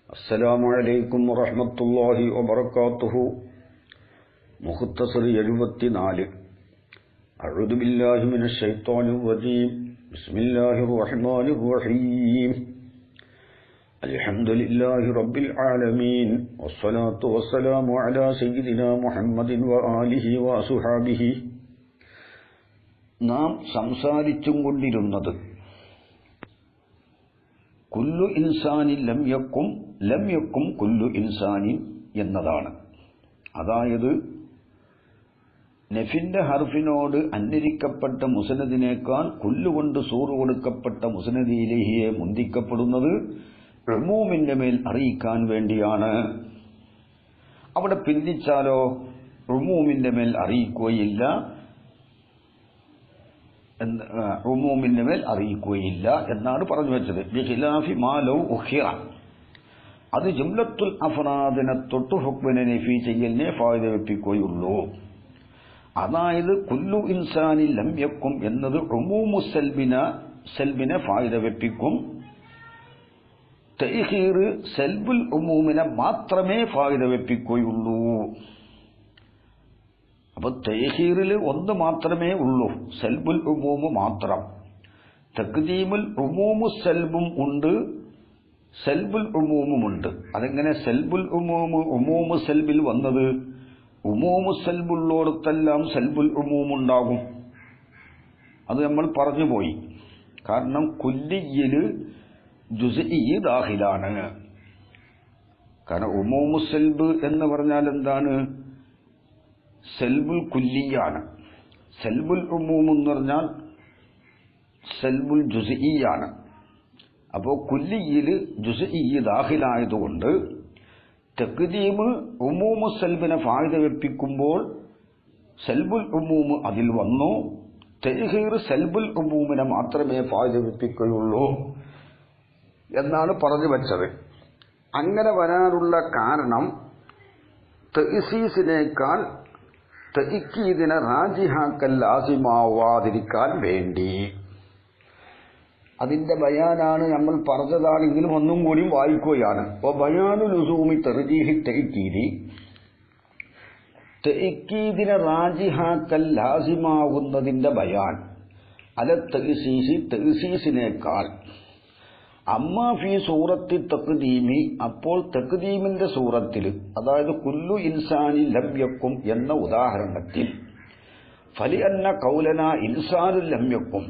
അസ്സലാമു അലൈക്കും വറഹ്മത്തുള്ളാഹി വബറകാതുഹു. മുഖ്തസർ 74. അഊദു ബില്ലാഹി മിനശ് ശൈത്വാനിർ റജീം. ബിസ്മില്ലാഹിർ റഹ്മാനിർ റഹീം. അൽഹംദുലില്ലാഹി റബ്ബിൽ ആലമീൻ. വസ്സലാത്തു വസ്സലാമു അലാ സയ്യിദിനാ മുഹമ്മദിൻ വആലിഹി വഅസ്ഹാബിഹി. നാം സംസാരിച്ചും കൊണ്ടിരുന്നത് കുല്ലു ഇൻസാനിൻ ലം യക്കും കുല്ലു ഇൻസാനിൻ എന്നതാണ്. അതായത് നെഫിന്റെ ഹർഫിനോട് അന്വരിക്കപ്പെട്ട മുസനദിനേക്കാൾ കുല്ലുകൊണ്ട് സൂറ് കൊടുക്കപ്പെട്ട മുസനദിയിലേഹിയെ മുന്തിക്കപ്പെടുന്നത് ഉമൂമിന്റെ മേൽ അറിയിക്കാൻ വേണ്ടിയാണ്. അവിടെ പിന്തിച്ചാലോ ഉമൂമിന്റെ മേൽ അറിയിക്കുകയില്ല, ഉമൂമിന്റെ മേൽ അറിയിക്കുകയില്ല എന്നാണ് പറഞ്ഞു വെച്ചത്. ബിഖിലാഫി മാ ലൗ ഉഖിറ, അത് ജുംലത്തുൽ അഫ്റാദിനെ തൊട്ട് ഹുക്മിനെ നഫി ചെയ്യലിനെ ഫായിദ വെപ്പിക്കുകയുള്ളൂ. അതായത് കുല്ലു ഇൻസാനിൻ ലം യക്കും എന്നത് ഉമൂമു സെൽബിനെ ഫായിദ വെപ്പിക്കും. തഅഖീർ സെൽബുൽ ഉമൂമിനെ മാത്രമേ ഫായിദ വെപ്പിക്കുകയുള്ളൂ. അപ്പൊ തഅഖീറിൽ ഒന്ന് മാത്രമേ ഉള്ളൂ, സെൽബുൽ ഉമൂമ് മാത്രം. തഖ്ദീമുൽ ഉമൂമു സെൽബും ഉണ്ട്, സെൽബുൽ ഉമൂമുമുണ്ട്. അതെങ്ങനെ സെൽബുൽ ഉമൂമു സെൽബിൽ വന്നത്? ഉമൂമു സെൽബുള്ളോടത്തെല്ലാം സെൽബുൽ ഉമൂമുണ്ടാകും. അത് നമ്മൾ പറഞ്ഞുപോയി. കാരണം കുല്ലിയില് ജുസ്ഇ ദാഖിലാണ്. കാരണം ഉമൂമു സെൽബ് എന്ന് പറഞ്ഞാൽ എന്താണ്? സെൽബുൽ കുല്ലിയാണ്. സെൽബുൽ ഉമൂം എന്ന് പറഞ്ഞാൽ സെൽബുൽ ജുസ്ഇയാണ്. അപ്പോൾ കുല്ലിയിൽ ജുസ്ഇ ദാഖിലായതുകൊണ്ട് തഖ്ദീമ് ഉമൂമു സെൽബിനെ ഫായിദ വെപ്പിക്കുമ്പോൾ സെൽബുൽ ഉമൂം അതിൽ വന്നു. തഅഖീർ സെൽബുൽ ഉമൂമിനെ മാത്രമേ ഫായിദ വെപ്പിക്കുകയുള്ളൂ എന്നാണ് പറഞ്ഞു വെച്ചത്. അങ്ങനെ വരാനുള്ള കാരണം തഅ്സീസിനേക്കാൾ തഅക്കീദിനെ റാജിഹാക്കൽ ലാസിമാവാതിരിക്കാൻ വേണ്ടി. അതിന്റെ ബയാനാണ് നമ്മൾ പറഞ്ഞതാണെങ്കിലും ഒന്നും കൂടി വായിക്കുകയാണ്. ബയാനു ലുസൂമി തർജീഹി തഅക്കീദി, തഅക്കീദിനെ റാജിഹാക്കൽ ലാസിമാകുന്നതിന്റെ ബയാൻ അല തഅ്സീസി, തഅ്സീസിനേക്കാൾ. അമ്മാ ഫീ സൂറത്തി തഖ്ദീമി, അപ്പോൾ തഖ്ദീമിന്റെ സൂറത്തിൽ, അതായത് കുല്ലു ഇൻസാനി ലം യക്കും എന്ന ഉദാഹരണത്തിൽ, ഫലി അന്ന കൗലന ഇൻസാനുൽ ലം യക്കും,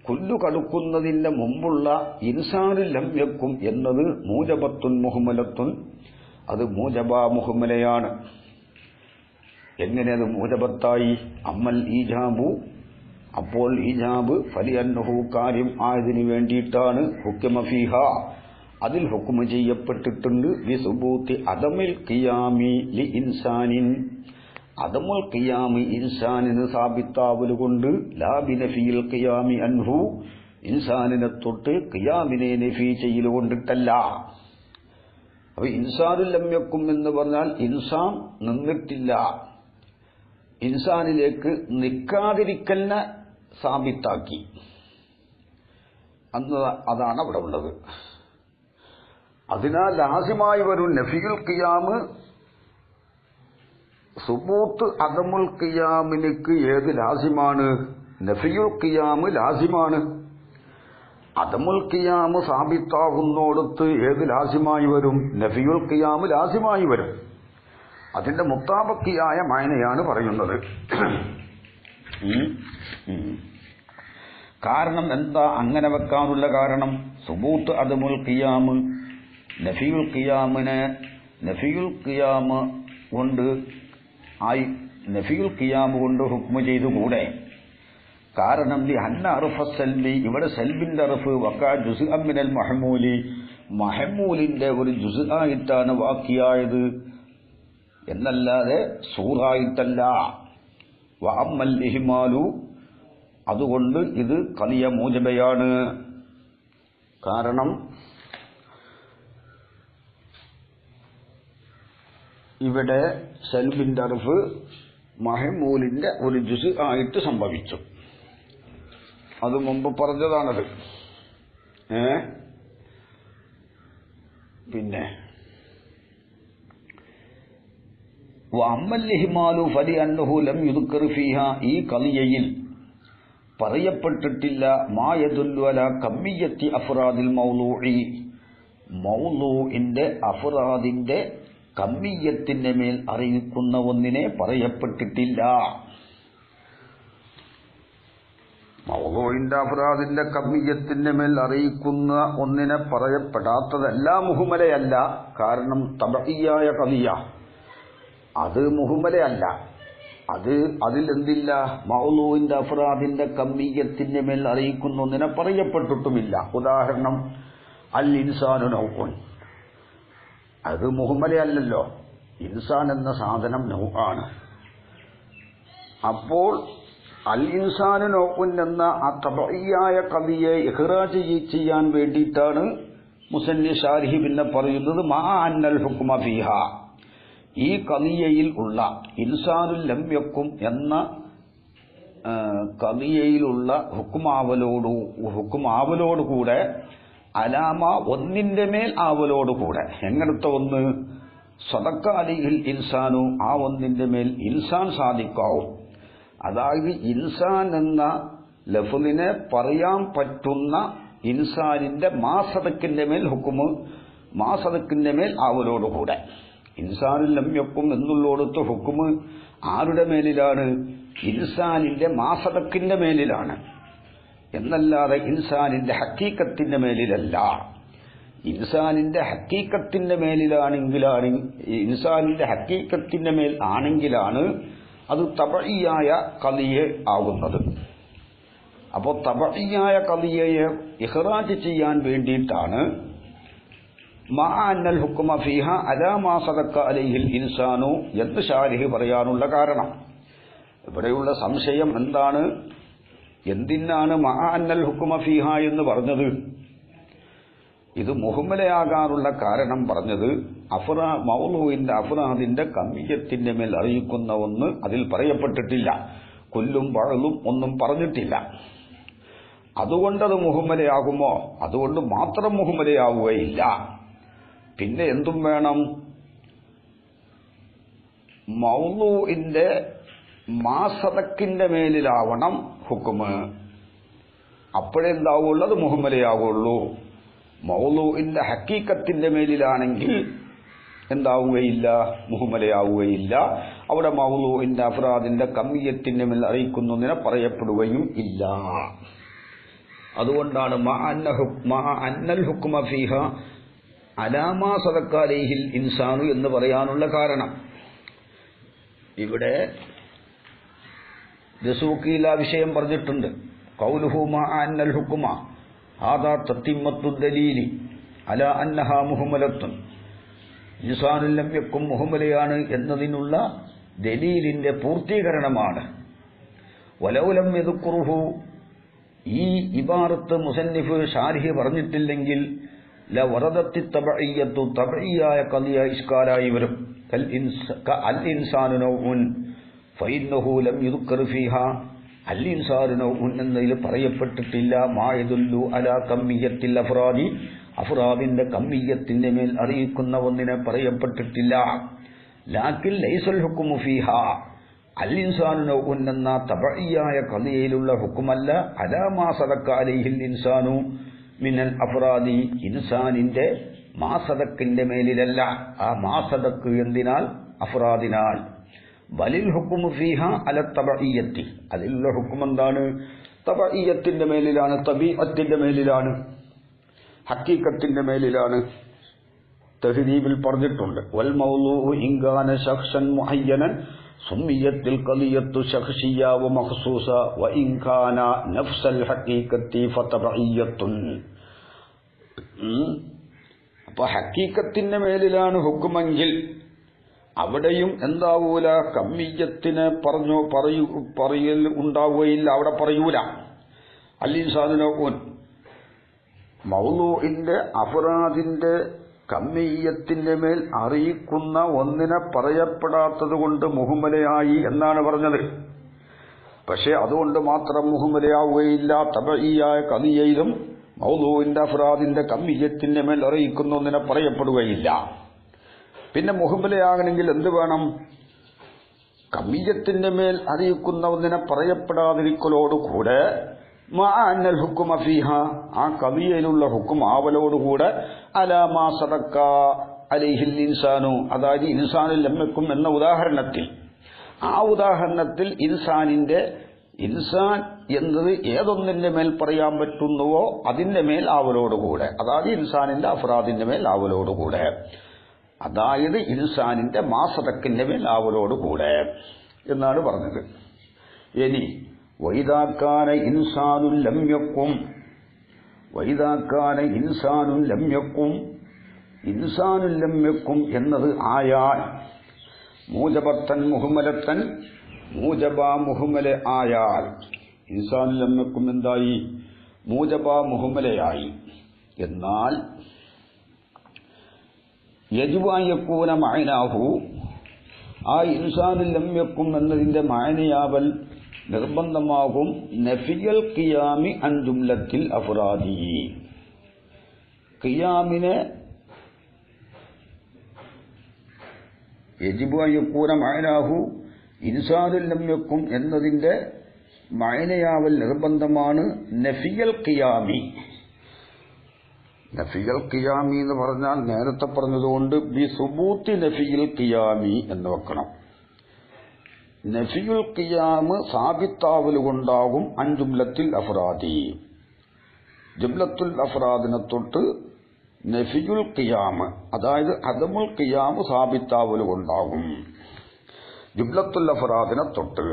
കുല്ലു കടുക്കുന്നതിന്റെ മുമ്പുള്ള ഇൻസാനുൽ ലം യക്കും എന്നത് മൂജബത്തുൻ മുഹ്മലത്തുൻ, അത് മൂജബ മുഹ്മലയാണ്. എങ്ങനെ അത് മൂജബത്തായി? അമ്മൽ ഈജാബു, അപ്പോൾ ഈജാബ് ഫലി അന്നഹു കാര്യം ആയതിനു വേണ്ടിയിട്ടാണ്. ഹുക്മ ഫീഹ, അതിൽ ഹുക്മ ചെയ്യപ്പെട്ടിട്ടുണ്ട്. ബിസുബൂത്തി അദമിൽ ഖിയാമി ലി ഇൻസാനിൻ, അദമുൽ ഖിയാമി ഇൻസാനിന് സാബിത്താവലുകൊണ്ട്, ലാ ബിനഫിയിൽ ഖിയാമി അൻഹു, ഇൻസാനിനെ തൊട്ട് ഖിയാമിനെ നഫി ചെയ്യലുകൊണ്ടിട്ടല്ല. അപ്പൊ ഇൻസാനുൽ ലം യക്കും എന്ന് പറഞ്ഞാൽ ഇൻസാൻ നിന്നിട്ടില്ല, ഇൻസാനിലേക്ക് നിൽക്കാതിരിക്കലിനെ സാബിത്താക്കി. അതാണ് അവിടെ ഉള്ളത്. അതിനാൽ ലാസിമായി വരും നഫിയുൽ ഖിയാമ്. സുബൂത്ത് അദമുൽ ഖിയാമിലേക്ക് ഏത് ലാസിമാണ്? നഫിയുൽ ഖിയാമ് ലാസിമാണ്. അദമുൽ ഖിയാമ് സാബിത്താകുന്നോടത്ത് ഏത് ലാസിമായി വരും? നഫിയുൽ ഖിയാമ് ലാസിമായി വരും. അതിന്റെ മുത്താബക്കിയായ മായനയാണ് പറയുന്നത്. കാരണം എന്താ അങ്ങനെ വെക്കാനുള്ള കാരണം? സുബൂത്ത് അദമുൽ ഖിയാമ്, നഫിയുൽ ഖിയാമിനെ നഫിയുൽ ഖിയാമ് കൊണ്ട് ഹുക്മ ചെയ്തുകൂടെ? കാരണം ലി അന്ന അർഫ സൽബി, ഇവിടെ സൽബിന്റെ അർഫ് വക്കാ ജുസ്അൻ മിനൽ മഹ്മൂലി, മഹ്മൂലിന്റെ ഒരു ജുസ് ആയിട്ടാണ് വാക്കിയായത് എന്നല്ലാതെ സൂറായിട്ടല്ല. വഅമ്മൽ ഇഹ്മാലു, അതുകൊണ്ട് ഇത് ഖലിയ മൂജബയാണ്. കാരണം ഇവിടെ സൽബിന്റെ അർഫ് മഹ്മൂലിന്റെ ഒരു ജുസ് ആയിട്ട് സംഭവിച്ചു. അത് മുമ്പ് പറഞ്ഞതാണത്. പിന്നെ വഅമ്മൽ ഫലിഅന്നഹു ലം യുദ്കർ ഫീഹ, ഈ ഖളിയയിൽ പറയപ്പെട്ടിട്ടില്ല മാ യദുല്ലു അലാ കമ്മിയത്തി അഫ്റാദിൽ മൗളൂഇ, മൗളൂഇന്റെ അഫ്റാദിന്റെ കമ്മിയത്തിന്റെ മേൽ അറിയിക്കുന്ന ഒന്നിനെ പറയപ്പെട്ടിട്ടില്ല. മൗളൂഇന്റെ അഫ്റാദിന്റെ കമ്മിയത്തിന്റെ മേൽ അറിയിക്കുന്ന ഒന്നിനെ പറയപ്പെടാത്തതല്ല മുഹ്മലയല്ല. കാരണം തബഈയായ ഖളിയ അത് മുഹ്മലയല്ല. അതിലെന്തില്ല, മൗളൂഇന്റെ അഫ്റാദിന്റെ കമ്മിയത്തിന്റെ മേൽ അറിയിക്കുന്ന ഒന്നിനെ പറയപ്പെട്ടിട്ടുമില്ല. ഉദാഹരണം അൽ ഇൻസാനു നൗഉൻ, അത് മുഹ്മലയല്ലല്ലോ. ഇൻസാൻ എന്ന സാധനം നൗആണ്. അപ്പോൾ അൽ ഇൻസാനു നൗഉൻ എന്ന ആ തബഈയായ ഖളിയെ ഇഖ്റാജ് ചെയ്യാൻ വേണ്ടിയിട്ടാണ് മുസന്നിഫ് ശാരിഹി പിന്നെ പറയുന്നത് മാ അന്നൽ ഹുക്മ ഫീഹ, ഈ ഖളിയയിൽ ഉള്ള ഇൻസാനുൽ ലം യക്കും എന്ന ഖളിയയിലുള്ള ഹുക്കുമാവലോടുകൂടെ അലാമ ഒന്നിന്റെ മേൽ ആവലോടുകൂടെ. എങ്ങനത്തെ ഒന്ന്? സദക്ക അലിഹിൽ ഇൻസാനു, ആ ഒന്നിന്റെ മേൽ ഇൻസാൻ സാദിക്കാവും. അതായത് ഇൻസാൻ എന്ന ലഫ്ളിനെ പറയാൻ പറ്റുന്ന ഇൻസാനിന്റെ മാസദക്കിന്റെ മേൽ ഹുക്കുമ്, മാസദക്കിന്റെ മേൽ ആവലോടുകൂടെ. ഇൻസാനിൽ ലം യക്കും എന്നുള്ളോടത്ത് ഹുക്കുമ് ആരുടെ മേലിലാണ്? ഇൻസാനിന്റെ മാസദക്കിന്റെ മേലിലാണ് എന്നല്ലാതെ ഇൻസാനിന്റെ ഹക്കീക്കത്തിന്റെ മേലിലല്ല. ഇൻസാനിന്റെ ഹക്കീക്കത്തിന്റെ മേലിലാണെങ്കിലാണ്, ഇൻസാനിന്റെ ഹക്കീക്കത്തിന്റെ മേൽ ആണെങ്കിലാണ് അത് തബഈയായ ഖളിയ ആകുന്നത്. അപ്പോൾ തബഈയായ ഖളിയയെ ഇഖ്റാജ് ചെയ്യാൻ വേണ്ടിയിട്ടാണ് മാ അന്നൽ ഹുക്മ ഫീഹ അലാ മാ സദക്ക അലൈഹിൽ ഇൻസാനു എന്ന് ശാരിഹ് പറയാനുള്ള കാരണം. ഇവിടെയുള്ള സംശയം എന്താണ്? എന്തിനാണ് മാ അന്നൽ ഹുക്മ ഫീഹ എന്ന് പറഞ്ഞത്? ഇത് മുഹ്മലയാകാനുള്ള കാരണം പറഞ്ഞത് മൗളൂഇന്റെ അഫ്റാദിന്റെ കമ്മിയത്തിന്റെ മേൽ അറിയിക്കുന്ന ഒന്ന് അതിൽ പറയപ്പെട്ടിട്ടില്ല. കൊല്ലും പഴലും ഒന്നും പറഞ്ഞിട്ടില്ല. അതുകൊണ്ടത് മുഹ്മലയാകുമോ? അതുകൊണ്ട് മാത്രം മുഹ്മലയാവുകയില്ല. പിന്നെ എന്തും വേണം? മൗളൂഇന്റെ മാസദക്കിന്റെ മേലിലാവണം ഹുക്കുമ്. അപ്പോഴെന്താവുള്ളൂ? അത് മുഹ്മലയാവുള്ളൂ. മൗളൂഇന്റെ ഹക്കീക്കത്തിന്റെ മേലിലാണെങ്കിൽ എന്താവുകയില്ല? മുഹ്മലയാവുകയില്ല. അവിടെ മൗളൂഇന്റെ അഫ്റാദിന്റെ കമ്മിയത്തിന്റെ മേൽ അറിയിക്കുന്നതിനെ പറയപ്പെടുകയും ഇല്ല. അതുകൊണ്ടാണ് മാ അന്നൽ ഹുക്മ ഫീഹ അലാ മാ സദക്ക അലൈഹിൽ ഇൻസാനു എന്ന് പറയാനുള്ള കാരണം. ഇവിടെ ദസൂഖില വിഷയം പറഞ്ഞിട്ടുണ്ട്. ഖൗലുഹു മാ അന്നൽ ഹുക്മ ഹാദാ തത്തിമ്മത്തു ദലീലി അലാ അന്നഹാ മുഹ്മലത്തുൻ, ഇൻസാനുൽ ലം യക്കും മുഹ്മലയാണ് എന്നതിനുള്ള ദലീലിന്റെ പൂർത്തീകരണമാണ്. വലൗ ലം യദ്കുറുഹു, ഈ ഇബാറത്ത് മുസന്നിഫ് ഷാരിഹ് പറഞ്ഞിട്ടില്ലെങ്കിൽ ലവറദത്തി തബഈയത്തു, തബഈയായ ഖളിയ ഇഷ്കാലായി വരും. അൽ ഇൻസാനു നൗഉൻ ഫഇന്നഹു ലം യുദ്കർ ഫീഹ, അൽ ഇൻസാനു നൗഉൻ എന്നതിൽ പറയപ്പെട്ടിട്ടില്ല മാ യദുല്ലു അലാ കമ്മിയത്തിൽ അഫ്റാദി, അഫ്റാദിന്റെ കമ്മിയത്തിന്റെ മേൽ അറിയിക്കുന്ന ഒന്നിനെ പറയപ്പെട്ടിട്ടില്ല. ലാക്കിൻ ലൈസൽ ഹുക്മു ഫീഹ, അൽ ഇൻസാനു നൗഉൻ എന്ന തബഈയായ ഖളിയയിലുള്ള ഹുക്കുമല്ല അലാ മാ സദക്ക അലൈഹിൽ ഇൻസാനു മിനൽ അഫ്റാദി, ഇൻസാനിന്റെ മാസദക്കിന്റെ മേലിലല്ല. ആ മാസദക്ക് എന്തിനാൽ? അഫ്റാദിനാൽ. ബലിൽ ഹുക്മു ഫീഹ അല തബഈയത്തി, അതിലുള്ള ഹുക്കം എന്താണ്? തബഈയത്തിന്റെ മേലിലാണ്, തബീഅത്തിന്റെ മേലിലാണ്, ഹക്കീക്കത്തിന്റെ മേലിലാണ്. തഹ്ദീബിൽ പറഞ്ഞിട്ടുണ്ട് വൽ മൗളൂഉ ഇൻ കാന ശഖ്സൻ മുഅയ്യനൻ സുമ്മിയത്തിൽ ഖളിയത്തു ശഖ്സിയ്യ വ മഖ്സൂസ വ ഇൻ കാന നഫ്സൽ ഹഖീഖത്തി ഫതബഈയത്തുൻ. അപ്പോൾ ഹക്കീക്കത്തിന്റെ മേലിലാണ് ഹുക്കുമെങ്കിൽ അവിടെയും എന്താവൂല? കമ്മിയത്തിനെ പറയൽ ഉണ്ടാവുകയില്ല, അവിടെ പറയൂല. അൽ ഇൻസാനു നൗഉൻ, മൗളൂഇന്റെ അഫ്റാദിന്റെ കമ്മിയത്തിന്റെ മേൽ അറിയിക്കുന്ന ഒന്നിനെ പറയപ്പെടാത്തത് കൊണ്ട് മുഹ്മലയായി എന്നാണ് പറഞ്ഞത്. പക്ഷെ അതുകൊണ്ട് മാത്രം മുഹ്മലയാവുകയില്ല. തബഈയായ ഖളിയയിലും മൗദൂഇന്റെ അഫ്റാദിന്റെ കമ്മിയത്തിന്റെ മേൽ അറിയിക്കുന്ന ഒന്നിനെ പറയപ്പെടുകയില്ല. പിന്നെ മുഹമ്മലയാകണമെങ്കിൽ എന്ത് വേണം? കമ്മിയത്തിന്റെ മേൽ അറിയിക്കുന്ന ഒന്നിനെ പറയപ്പെടാതിരിക്കലോടുകൂടെ മഅന്നൽ ഹുക്മ ഫീഹ, ആ കവിയയിലുള്ള ഹുക്കും ആവലോടുകൂടെ അലാമാ സദക്ക അലൈഹിൽ ഇൻസാനു, അതായത് ഇൻസാനുൽ ലമ്മക്കും എന്ന ഉദാഹരണത്തിൽ, ആ ഉദാഹരണത്തിൽ ഇൻസാൻ എന്നത് ഏതൊന്നിന്റെ മേൽ പറയാൻ പറ്റുന്നുവോ അതിന്റെ മേൽ ആവലോടുകൂടെ, അതായത് ഇൻസാനിന്റെ അഫ്റാദിന്റെ മേൽ ആവലോടുകൂടെ, അതായത് ഇൻസാനിന്റെ മാസതക്കിന്റെ മേൽ ആവലോടുകൂടെ എന്നാണ് പറഞ്ഞത്. ഇനി വൈദാക്കാന ഇൻസാനുൽ ലംയക്കും, വൈദാക്കാന ഇൻസാനുൽ ലംയക്കും, ഇൻസാനുൽ ലംയക്കും എന്നത് ആയാൽ മൂജബത്തൻ മുഹമ്മലത്തൻ, മൂജബ മുഹമ്മല ആയാൽ, ഇൻസാനുൽ ലംയക്കും എന്തായി? മൂജബ മുഹമ്മലയായി. എന്നാൽ യജിബു അൻ യകൂന മഅനാഹു, ആ ഇൻസാനുൽ ലംയക്കും എന്നതിന്റെ മഅനയാവൽ നിർബന്ധമാകും നഫിയൽ ഖിയാമി അൻ ജുംലത്തിൽ അഫ്റാദി, ഖിയാമിനെ യജിബു അൻ യകൂന മഅനാഹു ഇൻസാനുൽ ലംയക്കും എന്നതിന്റെ മഅനയാവൽ നിർബന്ധമാണ് നഫിയൽ ഖിയാമി. നഫിയൽ ഖിയാമി എന്ന് പറഞ്ഞാൽ നേരത്തെ പറഞ്ഞതുകൊണ്ട് ബി സുബൂത്തി നഫിയൽ ഖിയാമി എന്ന് വെക്കണം. നഫിയുൽ ഖിയാമ് സാബിത്താവൽ കൊണ്ടാകും അൻ ജുംലത്തിൽ അഫ്റാദി, ജുംലത്തുൽ അഫ്റാദിനെ തൊട്ട് നഫിയുൽ ഖിയാമ്, അതായത് അദമുൽ ഖിയാമ് സാബിത്താവൽ കൊണ്ടാകും ജുംലത്തുൽ അഫ്റാദിനെ തൊട്ട്.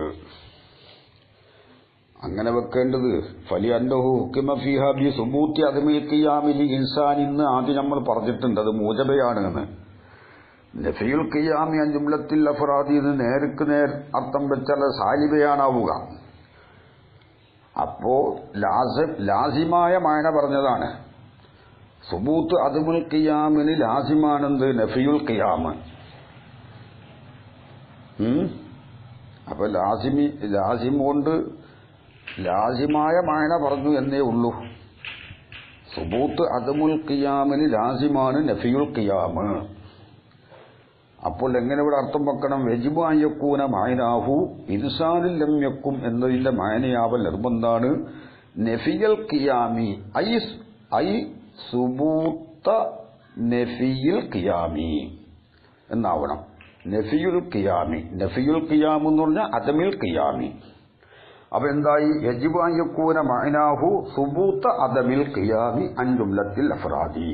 അങ്ങനെ വെക്കേണ്ടത് ഫലി അന്നഹു ഹുക്കിമ ഫീഹ ബി സുബൂത്തി അദമിൽ ഖിയാമിൽ ഇൻസാൻ എന്ന് ആദ്യം നമ്മൾ പറഞ്ഞിട്ടുണ്ട്, അത് മൂജബയാണ് എന്ന്. നഫിയുൽ ഖിയാമി അൻ ജുംലത്തിൽ അഫ്റാദി എന്ന് നേർക്ക് നേർ അർത്ഥം വെച്ചാൽ സാലിബയാണാവുക. അപ്പോ ലാസിമായ മായന പറഞ്ഞതാണ്. സുബൂത്ത് അദമുൽ ഖിയാമിന് ലാസിമാണെന്ത്? നഫിയുൽ ഖിയാമ്. അപ്പൊ ലാസിം കൊണ്ട് ലാസിമായ മായന പറഞ്ഞു എന്നേ ഉള്ളൂ. സുബൂത്ത് അദമുൽ ഖിയാമിന് ലാസിമാണ് നഫിയുൽ ഖിയാമ്. അപ്പോൾ എങ്ങനെ ഇവിടെ അർത്ഥം വെക്കണം? വജിബു അൻ യകൂന മഅനാഹു ഇൻസാനുൽ ലം യക്കും എന്നതിന്റെ മഅനയാവൽ നിർബന്ധാണ് നഫിയൽ ഖിയാമി ഐ സുബൂത്ത നഫിയിൽ ഖിയാമി എന്നാവണം. നഫിയുൽ ഖിയാമി, നഫിയുൽ ഖിയാം എന്ന് പറഞ്ഞാൽ അദമിൽ ഖിയാമി. അപ്പൊ എന്തായി? യജിബു അൻ യകൂന മഅനാഹു സുബൂത്ത അദമിൽ ഖിയാമി അൻ ജുംലത്തിൽ അഫ്റാദി,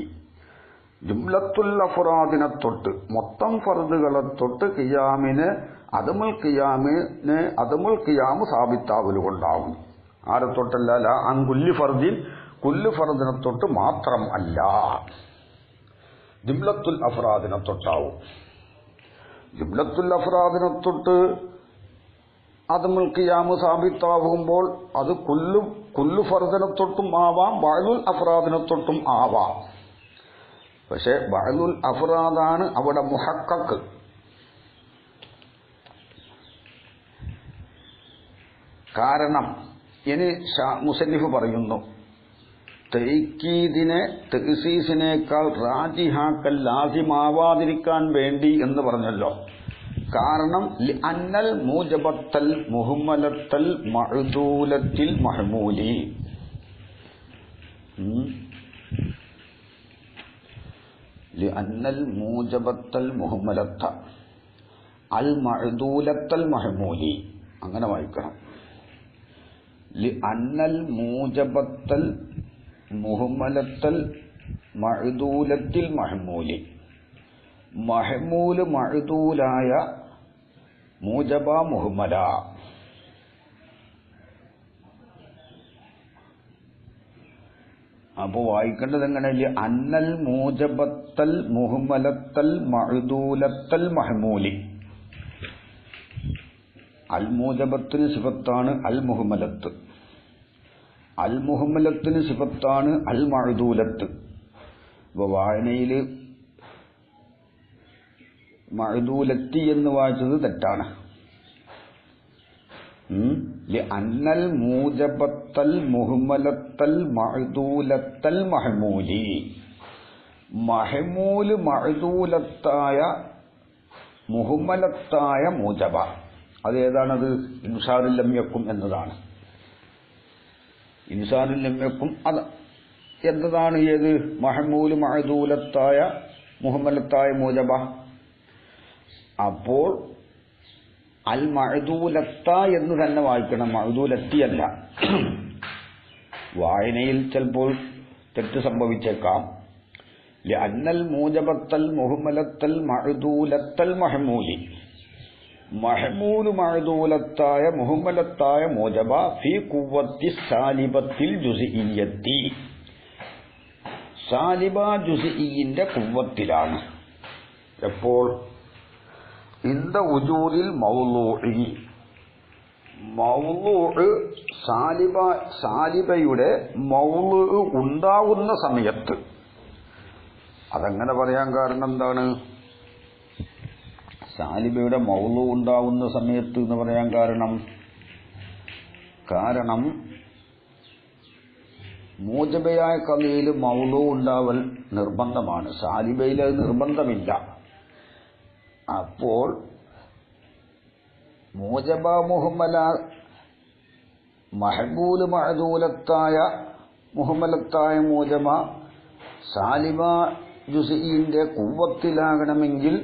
ജുംലത്തുൽ അഫ്റാദിനെ തൊട്ട് മൊത്തം ഫർദുകളെ തൊട്ട് ഖിയാമിന് അദമുൽ ഖിയാമ് സാബിത്താവൽ കൊണ്ടാകും. ആരെ തൊട്ടല്ല? ലാ അൻ കുല്ലി ഫർദിൻ, കുല്ലു ഫർദിനെ തൊട്ട് മാത്രം അല്ല, ജുംലത്തുൽ അഫ്റാദിനെ തൊട്ടാവും. ജുംലത്തുൽ അഫ്റാദിനെ തൊട്ട് അദമുൽ ഖിയാമ് സാബിത്താവുമ്പോൾ അത് കുല്ലു ഫർദിനെ തൊട്ടും ആവാം, ബഅദുൽ അഫ്റാദിനെ തൊട്ടും ആവാം. പക്ഷെ ബഅദുൽ അഫ്റാദാണ് അവിടെ മുഹഖഖ്. കാരണം ഇനി മുസന്നിഫ് പറയുന്നു, തൈക്കീദിനെ തഖ്സീസിനേക്കാൾ റാജിഹാക്കൽ ലാസിമാവാതിരിക്കാൻ വേണ്ടി എന്ന് പറഞ്ഞല്ലോ. കാരണം അന്നൽ മൂജബത്തൽ മുഹമ്മലത്തൽ മഅദൂലത്തിൽ മഹ്മൂലി, അന്നൽ മൂജബത്തൽ മുഹമ്മലത്ത അൽ മഅദൂലത്തൽ മഹ്മൂലി, അങ്ങനെ വായിക്കണം. അന്നൽ മൂജബത്തൽ മുഹമ്മലത്തൽ മഅദൂലത്തിൽ മഹ്മൂലി, മഹ്മൂല് മഅദൂലായ മൂജബ മുഹമ്മല. അപ്പൊ വായിക്കേണ്ടത് എങ്ങനെയല്ലേ? അന്നൽ മൂജബത്തൽ മുഹമ്മലത്തൽ മഅദൂലത്തൽ മഹ്മൂലി. അൽ മൂജബത്തിന് സിഫത്താണ് അൽ മുഹമ്മലത്ത്, അൽ മുഹമ്മലത്തിന് സിഫത്താണ് അൽ മഅദൂലത്ത്. ഇപ്പൊ വായനയിൽ മഅദൂലത്തി എന്ന് വായിച്ചത് തെറ്റാണ്. അന്നൽ മൂജബത്തൽ മുജബത്തൽ മുഹ്മലത്തൽ മഅദൂലത്തൽ മഹ്മൂലി. മഹ്മൂല് മഅദൂലത്തായ മുഹ്മലത്തായ മുജബ, അതേതാണത്? ഇൻസാറുൽ ലം യകും എന്നതാണ്. ഇൻസാറുൽ ലം യകും അത് എന്നതാണ്. ഏത്? മഹ്മൂല് മഅദൂലത്തായ മുഹ്മലത്തായ മുജബ. അപ്പോൾ അൽ മഅദൂലത്ത എന്ന് തന്നെ വായിക്കണം, മഅദൂലത്തിയല്ല. വായനയിൽ ചിലപ്പോൾ തെറ്റ് സംഭവിച്ചേക്കാം. ലഅന്നൽ മൂജബത്തൽ മുഹ്മലത്തൽ മഅദൂലത്തൽ മഹ്മൂലി. മഹ്മൂല് മഅദൂലത്തായ മുഹ്മലത്തായ മൂജബ ഫീ ഖുവ്വത്തി സാലിബത്തിൽ ജുസ്ഇയ്യത്തി. സാലിബ ജുസ്ഇയ്യിന്റെ ഖുവ്വത്തിലാണ്. എപ്പോൾ? ഇന്ദ വുജൂദിൽ മൗളൂഇ. മൗളൂഅ് സാലിബയുടെ മൗളൂഅ് ഉണ്ടാവുന്ന സമയത്ത്. അതങ്ങനെ പറയാൻ കാരണം എന്താണ്? സാലിബയുടെ മൗളൂഅ് ഉണ്ടാവുന്ന സമയത്ത് എന്ന് പറയാൻ കാരണം മൂജബയായ കഥയിൽ മൗളൂഅ് ഉണ്ടാവൽ നിർബന്ധമാണ്, സാലിബയിൽ അത് നിർബന്ധമില്ല. അപ്പോൾ മൂജബ മുഹ്മല മഹ്മൂല് മഅദൂലത്തായ മുഹ്മലത്തായ മൂജബ സാലിബ ജുസ്ഇന്റെ ഖുവ്വത്തിലാകണമെങ്കിൽ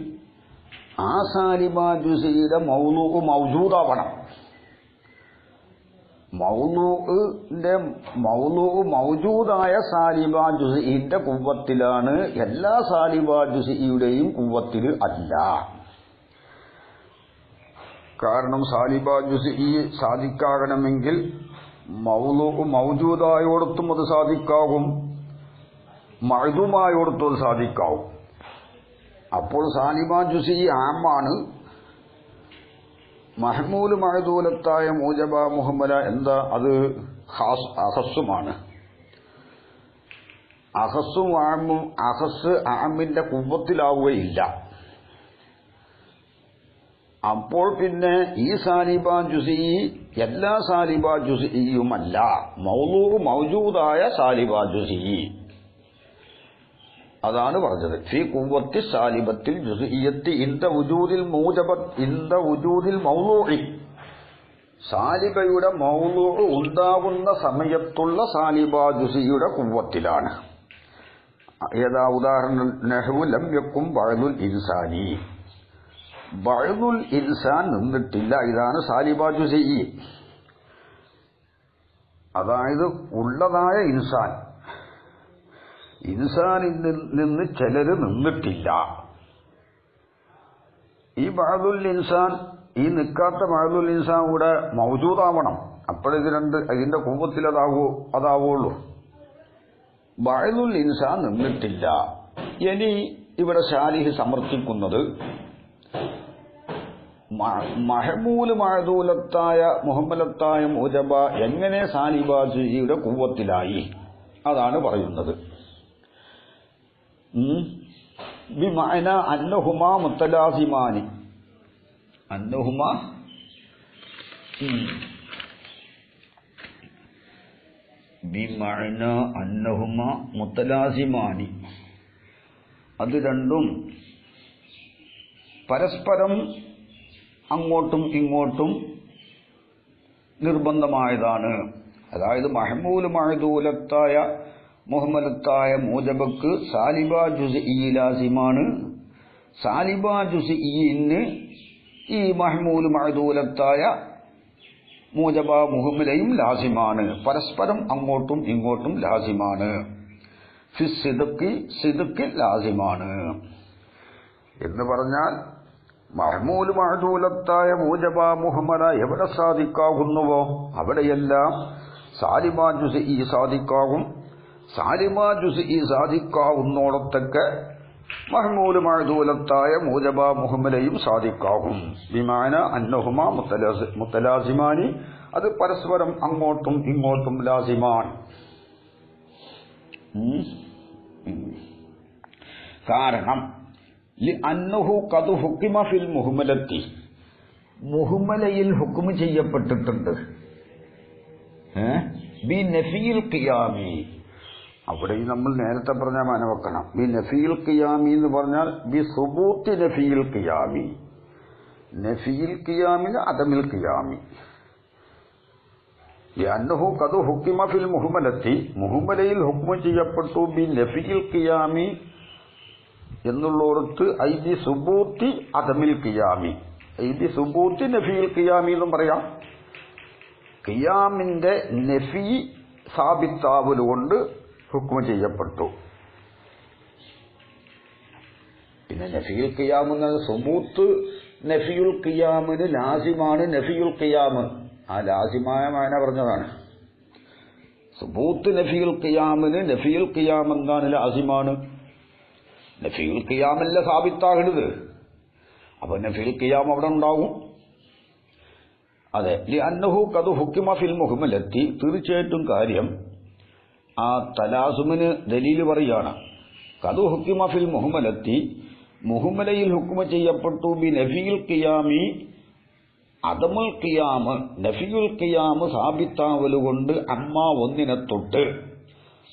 ആ സാലിബ ജുസ്ഇയുടെ മൗളൂഅ് മൗജൂദാവണം. മൗളൂഅ് മൗജൂദായ സാലിബ ജുസ്ഇന്റെ ഖുവ്വത്തിലാണ്, എല്ലാ സാലിബ ജുസ്ഇയുടെയും ഖുവ്വത്തിൽ അല്ല. കാരണം സാലിബ ജുസ്ഇ സാധിക്കാകണമെങ്കിൽ മൗളൂഅ് മൗജൂദായോടത്തും അത് സാധിക്കാവും, മഅദൂമായോടത്തും അത് സാധിക്കാവും. അപ്പോൾ സാലിബ ജുസ്ഇ ആമാണ്, മഹ്മൂല് മഅദൂലത്തായ മൂജബ മുഹ്മല എന്താ? അത് അഖസ്സുമാണ്. അഖസ്സും ആമും അഖസ്സ് ആമിന്റെ ഖുവ്വത്തിലാവുകയില്ല. അപ്പോൾ പിന്നെ ഈ സാലിബ ജുസ്ഇ എല്ലാ സാലിബ ജുസ്ഇയുമല്ല, മൗളൂഅ് മൗജൂദായ സാലിബ ജുസ്ഇ. അതാണ് പറഞ്ഞത് ഫീ ഖുവ്വത്തി സാലിബത്തിൽ ജുസ്ഇയ്യത്തി ഇന്ദ വുജൂദിൽ മൗളൂഇ. സാലിബയുടെ മൗളൂഅ് ഉണ്ടാകുന്ന സമയത്തുള്ള സാലിബ ജുസ്ഇയുടെ ഖുവ്വത്തിലാണ്. ഏതാ ഉദാഹരണം? നഹ്വു ലം യകും ബഅദുൽ ഇൻസാനി. ബഅദുൽ ഇൻസാൻ നിന്നിട്ടില്ല, ഇതാണ് സാലിബ ജുസ്ഇ. അതായത് ഉള്ളതായ ഇൻസാൻ, ഇൻസാനിൽ നിന്ന് ചിലര് നിന്നിട്ടില്ല. ഈ ബഅദുൽ ഇൻസാൻ, ഈ നിൽക്കാത്ത ബഅദുൽ ഇൻസാൻ കൂടെ മൗജൂദാവണം. ഇതിന്റെ ഖുവ്വത്തിൽ അതാവുള്ളൂ. ബഅദുൽ ഇൻസാൻ നിന്നിട്ടില്ല. ഇനി ഇവിടെ ശാലിഹ് സമർത്ഥിക്കുന്നത് മഹ്മൂല് മഅദൂലത്തായ മുഹ്മലത്തായ മൂജബ എങ്ങനെ സാലിബ ജുസ്ഇയുടെ ഖുവ്വത്തിലായി, അതാണ് പറയുന്നത്. ബിമഅന അന്നഹുമാ മുത്തലാസിമാനി. അന്നഹുമാ ബിമഅന അന്നഹുമാ മുത്തലാസിമാനി. അത് രണ്ടും പരസ്പരം അങ്ങോട്ടും ഇങ്ങോട്ടും നിർബന്ധമായതാണ്. അതായത് മഹ്മൂല് മഅദൂലത്തായ മുഹ്മലത്തായ മൂജബക്ക് സാലിബ ജുസ്ഇ ലാസിമാണ്, സാലിബ ജുസ്ഇന് ഈ മഹ്മൂല് മഅദൂലത്തായ മൂജബ മുഹ്മലയും ലാസിമാണ്. പരസ്പരം അങ്ങോട്ടും ഇങ്ങോട്ടും ലാസിമാണ്. ഫി സിദ്ഖി ലാസിമാണ് എന്ന് പറഞ്ഞാൽ മഹ്മൂല് മഅദൂലത്തായ മൂജബ മുഹ്മല എവിടെ സാധിക്കാകുന്നുവോ അവിടെയെല്ലാം സാലിബ ജുസ്ഇ സാധിക്കാകും. സാലിബ ജുസ്ഇ സാധിക്കാവുന്നോടത്തൊക്കെ മഹ്മൂല് മഅദൂലത്തായ മൂജബ മുഹ്മലയും സാധിക്കാകും. ബിമാന അന്നഹുമാ മുത്തലാസിമാനി, അത് പരസ്പരം അങ്ങോട്ടും ഇങ്ങോട്ടും ലാസിമാൻ. കാരണം ലിഅന്നഹു ഖദ് ഹുക്കിമ ഫിൽ മുഹ്മലത്തി, മുഹ്മലയിൽ ഹുക്മ് ചെയ്യപ്പെട്ടിട്ടുണ്ട്. ബി നഫീൽ ഖിയാമി. അവിടെ നമ്മൾ നേരത്തെ പറഞ്ഞ മാന വെക്കണം. ബി നഫീൽ ഖിയാമി എന്ന് പറഞ്ഞാൽ ബി സുബൂത്തി നഫീൽ ഖിയാമി. നഫീൽ ഖിയാമിൽ അദമിൽ ഖിയാമി. ലിഅന്നഹു ഖദ് ഹുക്കിമ ഫിൽ മുഹ്മലത്തി, മുഹ്മലയിൽ ഹുക്മ ചെയ്യപ്പെട്ടു ബി നഫീൽ ഖിയാമി എന്നുള്ളോടത്ത് ഐ ബി സുബൂത്തി അദമിൽ ഖിയാമി, ഐ ബി സുബൂത്തി നഫീൽ ഖിയാമി എന്നും പറയാം. ഖിയാമിന്റെ നഫി സാബിത്താവലുകൊണ്ട് ഹുക്മ ചെയ്യപ്പെട്ടു. പിന്നെ നഫിയുൽ ഖിയാം എന്നത് സുബൂത്ത് നഫിയുൽ ഖിയാമിന് ലാസിമാണ്. നഫിയുൽ ഖിയാം ആ ലാസിമായ മാന പറഞ്ഞതാണ്. സുബൂത്ത് നഫിയുൽ ഖിയാമിന് നഫിയുൽ ഖിയാം എന്താണ് ലാസിമാണ്. നഫിയുൽ ഖിയാമല്ല സാബിത്താകരുത്. അപ്പൊ നഫിയുൽ ഖിയാം അവിടെ ഉണ്ടാവും. അതെ, ലിഅന്നഹു ഖദ് ഹുക്കിമ ഫിൽ മുഹ്മലത്തി, തീർച്ചയായിട്ടും കാര്യം ആ തലാസുമിന് ദലീല് പറയാണ്. ഖദ് ഹുക്കിമ ഫിൽ മുഹ്മലത്തി, മുഹ്മലയിൽ ഹുക്മ ചെയ്യപ്പെട്ടു ബി നഫിയുൽ ഖിയാമി അദമുൽ ഖിയാം, നഫിയുൽ ഖിയാം സാബിത്താവലുകൊണ്ട് അമ്മ ഒന്നിനെ തൊട്ട്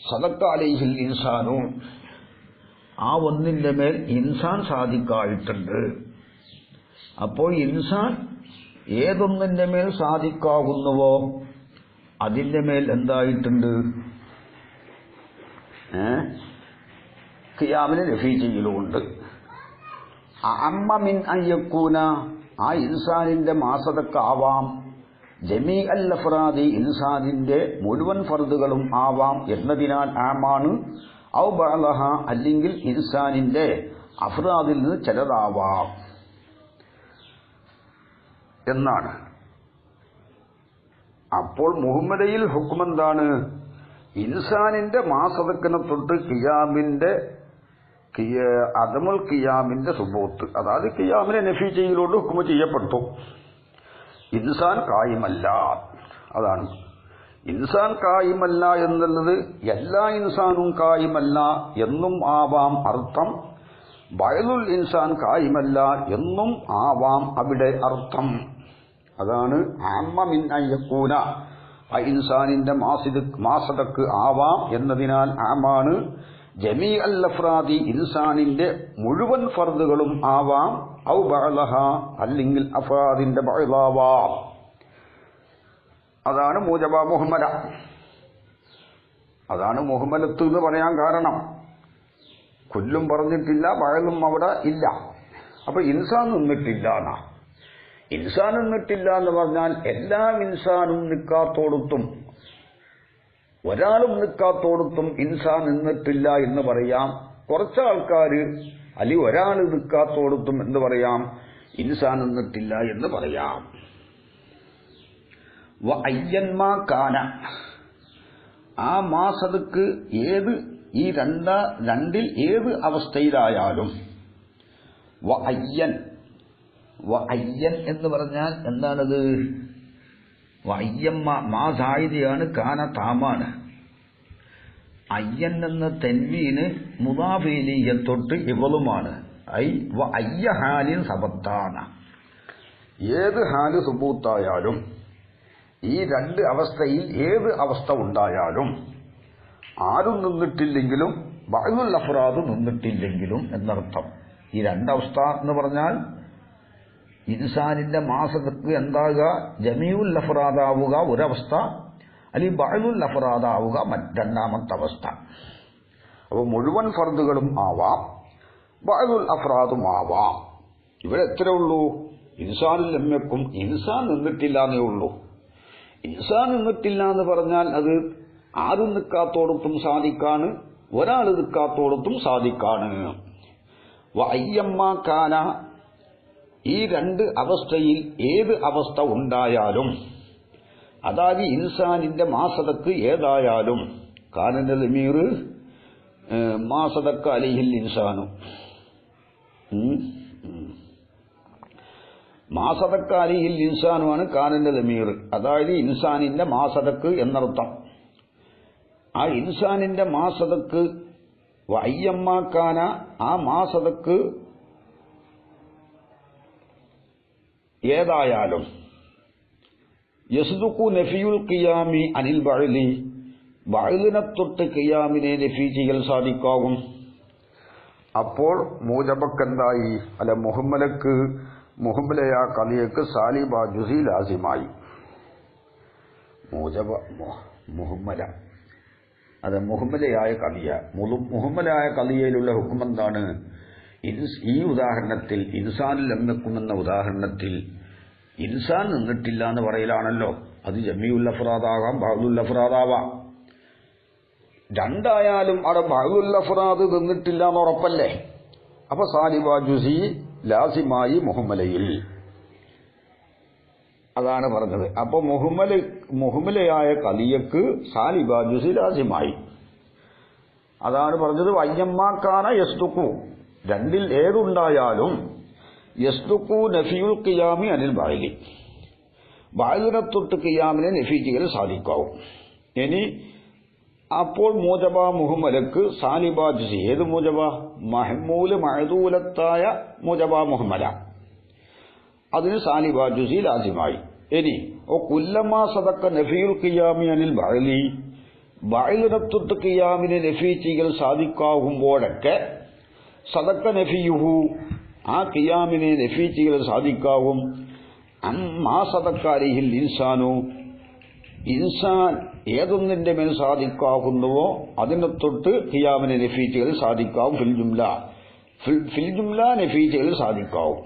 സദഖ അലൈഹിൽ ഇൻസാനു, ആ ഒന്നിന്റെ മേൽ ഇൻസാൻ സാദിക്കായിട്ടുണ്ട്. അപ്പോൾ ഇൻസാൻ ഏതൊന്നിന്റെ മേൽ സാധിക്കാകുന്നുവോ അതിന്റെ മേൽ എന്തായിട്ടുണ്ട്? ഖിയാമിനെ നഫി ചെയ്യലുമുണ്ട്. അമ്മ മിൻ അയ്യക്കൂന, ആ ഇൻസാനിന്റെ മാസതക്കാവാം. ജമീ അൽ അഫ്രാദി, ഇൻസാനിന്റെ മുഴുവൻ ഫർദുകളും ആവാം എന്നതിനാൽ ആമാണ്. ഔ ബഅലഹ, അല്ലെങ്കിൽ ഇൻസാനിന്റെ അഫ്രാദിൽ നിന്ന് ചിലതാവാം എന്നാണ്. അപ്പോൾ മുഹമ്മദയിൽ ഹുക്മെന്താണ്? ഇൻസാനിന്റെ മാസതക്കിനെ തൊട്ട് ഖിയാമിന്റെ അദമുൽ ഖിയാമിന്റെ സുബൂത്ത്, അതായത് ഖിയാമിനെ നഫി ചെയ്യലോട് ഹുക്മ ചെയ്യപ്പെട്ടു. ഇൻസാൻ കായിമല്ല, അതാണ്. ഇൻസാൻ കായിമല്ല എന്നുള്ളത് എല്ലാ ഇൻസാനും കായിമല്ല എന്നും ആവാം അർത്ഥം. ബഅലുൽ ഇൻസാൻ കായിമല്ല എന്നും ആവാം അവിടെ അർത്ഥം. അതാണ് അമ്മ മിൻ അയ്യക്കൂന, ആ ഇൻസാനിന്റെ മാസതക്ക് ആവാം എന്നതിനാൽ ആമാണ്. ജമീ അൽ അഫ്രാദി, ഇൻസാനിന്റെ മുഴുവൻ ഫർദുകളും ആവാം. ഔ ബഅലഹ, അല്ലെങ്കിൽ അഫ്രാദിന്റെ ബഅലാവാം. അതാണ് മൂജബ മുഹമ്മല. അതാണ് മുഹമ്മലത്ത് എന്ന് പറയാൻ കാരണം. കുല്ലും പറഞ്ഞിട്ടില്ല, ബഅലും അവിടെ ഇല്ല. അപ്പൊ ഇൻസാൻ നിന്നിട്ടില്ല എന്നാ. ഇൻസാൻ നിന്നിട്ടില്ല എന്ന് പറഞ്ഞാൽ എല്ലാ ഇൻസാനും നിൽക്കാത്തോടത്തും ഒരാളും നിൽക്കാത്തോടത്തും ഇൻസാൻ നിന്നിട്ടില്ല എന്ന് പറയാം. കുറച്ച് ആൾക്കാർ അല്ലെങ്കിൽ ഒരാൾ നിൽക്കാത്തോടത്തും എന്ന് പറയാം ഇൻസാൻ നിന്നിട്ടില്ല എന്ന് പറയാം. വ അയ്യന്മാ കാന, ആ മാസതക്ക് ഏത് ഈ രണ്ടിൽ ഏത് അവസ്ഥയിലായാലും. വ അയ്യൻ, വ അയ്യൻ എന്ന് പറഞ്ഞാൽ എന്താണത്? അയ്യമ്മ മാ സായിദയാണ്, കാന താമാണ്. അയ്യൻ എന്ന തെൻവീന് മുദാഫിലിയ തൊട്ട് ഇവളുമാണ്. ഐ വ അയ്യ ഹാലിൻ സബത്താന, ഏത് ഹാല് സുബൂത്തായാലും, ഈ രണ്ട് അവസ്ഥയിൽ ഏത് അവസ്ഥ ഉണ്ടായാലും, ആരും നിന്നിട്ടില്ലെങ്കിലും ബഅലുൽ അഫ്റാദ് നിന്നിട്ടില്ലെങ്കിലും എന്നർത്ഥം. ഈ രണ്ടവസ്ഥ എന്ന് പറഞ്ഞാൽ ഇൻസാനിന്റെ മാസതക്ക് എന്താകുക? ജമീഉൽ അഫ്റാദാവുക ഒരവസ്ഥ, അല്ലെങ്കിൽ ബഅലുൽ അഫ്റാദാവുക രണ്ടാമത്തെ അവസ്ഥ. അപ്പോൾ മുഴുവൻ ഫർദുകളും ആവാം, ബഅലുൽ അഫ്റാദും ആവാം. ഇവിടെ എത്ര ഉള്ളൂ? ഇൻസാനിൽ ലമ്യക്കും ഇൻസാൻ നിന്നിട്ടില്ല എന്നേ ഉള്ളൂ. ഇൻസാൻ നിന്നിട്ടില്ല എന്ന് പറഞ്ഞാൽ അത് ആരും നിൽക്കാത്തോടത്തും സാധിക്കാണ്, ഒരാൾ നിൽക്കാത്തോടത്തും സാധിക്കാണ്. വ അയ്യമ്മ കാന, ഈ രണ്ട് അവസ്ഥയിൽ ഏത് അവസ്ഥ ഉണ്ടായാലും, അതായത് ഇൻസാനിന്റെ മാസതക്ക് ഏതായാലും, കാനന്റെ ലമീർ മാസതക്ക് അലൈഹിൽ ഇൻസാനു, മാസതക്ക് അലൈഹിൽ ഇൻസാനുമാണ് കാനന്റെ ലമീർ, അതായത് ഇൻസാനിന്റെ മാസതക്ക് എന്നർത്ഥം. ആ ഇൻസാനിന്റെ മാസതക്ക് വയ്യമ്മ കാന, ആ മാസതക്ക് ഏതായാലും, യസ്ദുഖു നഫിയുൽ ഖിയാമി അനിൽ ബഅലി, ബഅലിനെ തൊട്ട് ഖിയാമിനെ നഫി ചെയ്യൽ സാധിക്കാവും. അപ്പോൾ മൂജബക്കെന്തായി? അല്ല, മുഹമ്മലയ കളിയക്ക് സാലിബ ജുസി ലാസിമായി. മുഹമ്മല അത് മുഹമ്മലയായ കളിയ. മുഹമ്മലായ കളിയയിലുള്ള ഹുക്കം എന്താണ്? ഈ ഉദാഹരണത്തിൽ ഇൻസാനിൽ ലംഘക്കുമെന്ന ഉദാഹരണത്തിൽ ഇൻസാൻ നിന്നിട്ടില്ല എന്ന് പറയലാണല്ലോ. അത് ജമീഉൽ അഫ്റാദാകാം, ബഅ്ദുൽ അഫ്റാദാവാം. രണ്ടായാലും അവിടെ ബഅ്ദുൽ അഫ്റാദ് നിന്നിട്ടില്ല എന്ന് ഉറപ്പല്ലേ? അപ്പൊ സാലിബ ജുസി ലാസിമായി മുഹമ്മലയിൽ. അതാണ് പറഞ്ഞത്. അപ്പൊ മുഹമ്മലയായ കളിയക്ക് സാലിബ ജുസി ലാസിമായി. അതാണ് പറഞ്ഞത്. വയ്യമ്മാക്കാന യസ്തുക്കു, രണ്ടിൽ ഏതുണ്ടായാലും യസ്തുക്കു നഫിയുൽ ഖിയാമി അനിൽ ബഅലി, ബഅലിനെ തൊട്ട് ഖിയാമിനെ നഫി ചെയ്യൽ സാധിക്കാവും. ഇനി അപ്പോൾ മൂജബ മുഹമ്മലക്ക് സാലിബ ജുസി. ഏത് മൂജബ? മഹ്മൂല് മഅദൂലത്തായ മൂജബ മുഹമ്മല, അതിന് സാലിബ ജുസി ലാസിമായി. ഇനി കുല്ലമാ സദക്ക നഫിയുൽ ഖിയാമി അനിൽ ബഅലി, ബഅലിനെ തൊട്ട് ഖിയാമിനെ നഫി ചെയ്യൽ സാധിക്കാവുമ്പോഴൊക്കെ സദക്ക നഫിയുഹു, ആ ഖിയാമിനെ നഫി ചെയ്യൽ സാധിക്കാവും. അമ്മാ സദക്ക അലൈഹിൽ ഇൻസാനു, ഇൻസാൻ ഏതൊന്നിന്റെ മേൽ സാധിക്കാവുന്നുവോ അതിനെ തൊട്ട് ഖിയാമിനെ നഫി ചെയ്യൽ സാധിക്കാവും. ഫിൽ ജുംല നഫി ചെയ്യൽ സാധിക്കാവും.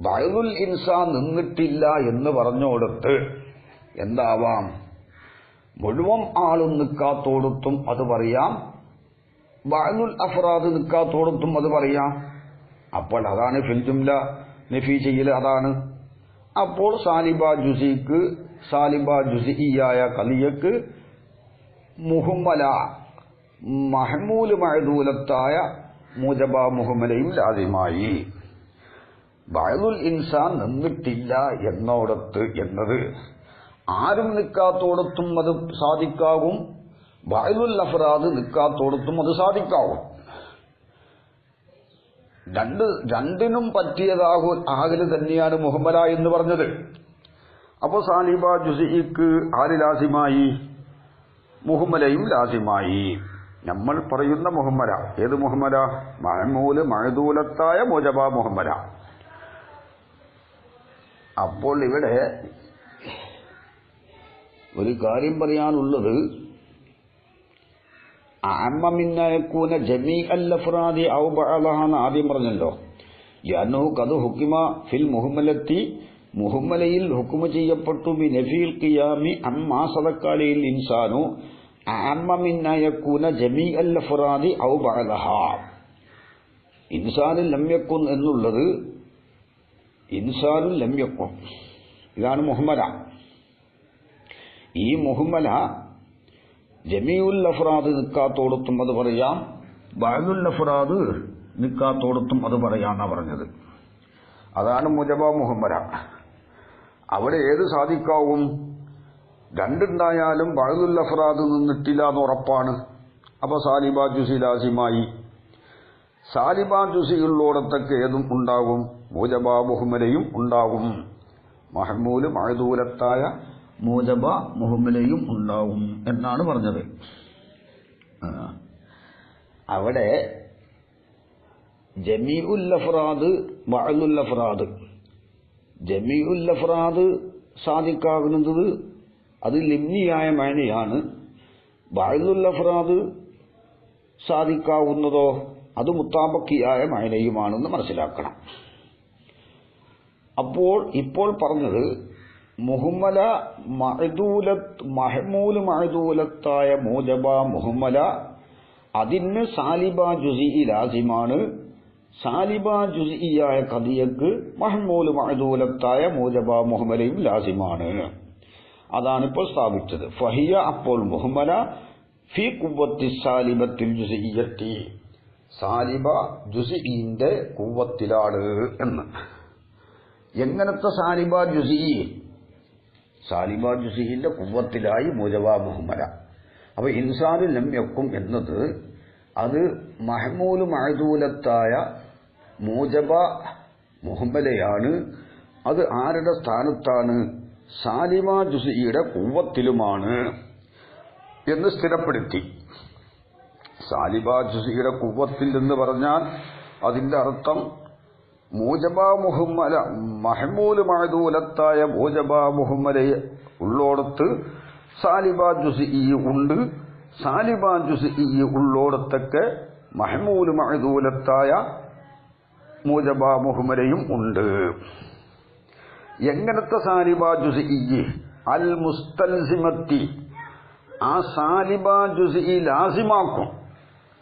ബഅ്ദുൽ ഇൻസാൻ നിന്നിട്ടില്ല എന്ന് പറഞ്ഞുകൊടുത്ത് എന്താവാം? മുഴുവൻ ആളും നിക്കാത്തോടത്തും അത് പറയാം, ബഅ്ദുൽ അഫ്റാദ് നിക്കാത്തോടത്തും അത് പറയാം. അപ്പോൾ അതാണ് ഫിൽ ജുംല നഫി ചെയ്യൽ. അതാണ് അപ്പോൾ സാലിബ ജുസിയായ കളിയക്ക് മുഹമ്മല മഹ്മൂല് മഅദൂലത്തായ മൂജബ മുഹമ്മലയും ലാസിമായി. ബഅ്ദുൽ ഇൻസാൻ നിന്നിട്ടില്ല എന്നോടത്ത് എന്നത് ആരും നിക്കാത്തോടത്തും അത് സാധിക്കാവും, ബഅ്ദുൽ അഫ്റാദ് നിക്കാത്തോടത്തും അത് സാധിക്കാവും. രണ്ടിനും പറ്റിയതാകല് തന്നെയാണ് മുഹമ്മല എന്ന് പറഞ്ഞത്. അപ്പോൾ സാലിബ ജുസിക്ക് ആര് ലാസിമായി? മുഹമ്മലയും ലാസിമായി. നമ്മൾ പറയുന്ന മുഹമ്മല ഏത് മുഹമ്മല? മഹ്മൂല് മഅദൂലത്തായ മൂജബ മുഹമ്മല. അപ്പോൾ ഇവിടെ ഒരു കാര്യം പറയാനുള്ളത്, അമ്മമിന്നയക്കൂന ജമീ അൽ അഫ്റാദി ഔ ബഅദഹ ആദ്യം പറഞ്ഞല്ലോ. യഅന്നഹു ഖദ് ഹുക്കിമ ഫിൽ മുഹമ്മലത്തി, മുഹമ്മലയിൽ ഹുക്കുമ ചെയ്യപ്പെട്ടു ബി നഫീൽ ഖിയാമി അമ്മാ സദക്ക അലൈഹിൽ ഇൻസാനു അമ്മമിന്നയക്കൂന ജമീ അൽ അഫ്റാദി ഔ ബഅദഹ. ഇൻസാനിൽ ലം യക്കുൻ എന്നുള്ളത് ഇൻസാനുൽ ലം യക്കുൻ, ഇതാണ് മുഹമ്മല. ഈ മുഹമ്മല ജമീഉൽ അഫ്റാദ് നിക്കാത്തോടത്തും അത് പറയാം, ബഅ്ദുൽ അഫ്റാദ് നിക്കാത്തോടത്തും അത് പറയാന്നാ പറഞ്ഞത്. അതാണ് മുജബ മുഹമ്മല. അവിടെ ഏത് സാധിക്കാവും? രണ്ടുണ്ടായാലും ബഅ്ദുൽ അഫ്റാദ് നിന്നിട്ടില്ല എന്ന് ഉറപ്പാണ്. അപ്പൊ സാലിബ ജുസി ലാസിമായി. സാലിബ ജുസിയുള്ളോടത്തൊക്കെ ഏതും ഉണ്ടാകും, മുജബ മുഹമ്മലയും ഉണ്ടാകും. മഹ്മൂല് മഅദൂലത്തായ മൂജബ മുഹമ്മലയും ഉണ്ടാവും എന്നാണ് പറഞ്ഞത്. അവിടെ ജമീഉൽ അഫ്റാദ് ബഅ്ദുൽ അഫ്റാദ്, ജമീഉൽ അഫ്റാദ് സാധിക്കാവുന്നത് അത് ലിംനിയായ മഅനയാണ്. ബഅ്ദുൽ അഫ്റാദ് സാധിക്കാവുന്നതോ അത് മുത്താബക്കിയായ മഅനയുമാണെന്ന് മനസ്സിലാക്കണം. അപ്പോൾ ഇപ്പോൾ പറഞ്ഞത് മുഹമ്മല മഹ്മൂല് മഅദൂലത്തായ മൂജബ മുഹമ്മല, അതിന് സാലിബ ജുസി ലാസിമാണ്. സാലിബ ജുസിയായ ഖദിയക്ക് മഹ്മൂല് മഅദൂലത്തായ മൂജബ മുഹമ്മലയും ലാസിമാണ്. അതാണിപ്പോൾ സ്ഥാപിച്ചത്. ഫഹിയ, അപ്പോൾ മുഹമ്മല ഫി ഖുവ്വത്തി സാലിബത്തിൽ ജുസിയ്യത്തി, സാലിബ ജുസിന്റെ ഖുവ്വത്തിലാണ് എന്ന്. എങ്ങനത്തെ സാലിബ ജുസി? സാലിബ ജുസിന്റെ ഖുവ്വത്തിലായി മൂജബ മുഹമ്മല. അപ്പൊ ഇൻസാനിൽ ലം യക്കും എന്നത് അത് മഹ്മൂല് മഅദൂലത്തായ മൂജബ മുഹമ്മലയാണ്. അത് ആരുടെ സ്ഥാനത്താണ്? സാലിബ ജുസ്ഇയുടെ ഖുവ്വത്തിലുമാണ് എന്ന് സ്ഥിരപ്പെടുത്തി. സാലിബ ജുസ്ഇയുടെ ഖുവ്വത്തിൽ എന്ന് പറഞ്ഞാൽ അതിന്റെ അർത്ഥം മൂജബ മുഹമ്മല മഹ്മൂൽ മഅദൂലത്തായ മൂജബ മുഹമ്മലയെ ഉള്ളോടത്ത് സാലിബ ജുസ്ഇ ഉണ്ട്. സാലിബ ജുസ്ഇ ഉള്ളോടത്തൊക്കെ മഹ്മൂൽ മഅദൂലത്തായ മൂജബ മുഹമ്മലയും ഉണ്ട്. എങ്ങനത്തെ സാലിബ ജുസ്ഇ? അൽ മുസ്തൽസിമത്തി, ആ സാലിബ ജുസ്ഇ ലാസിമാക്കും.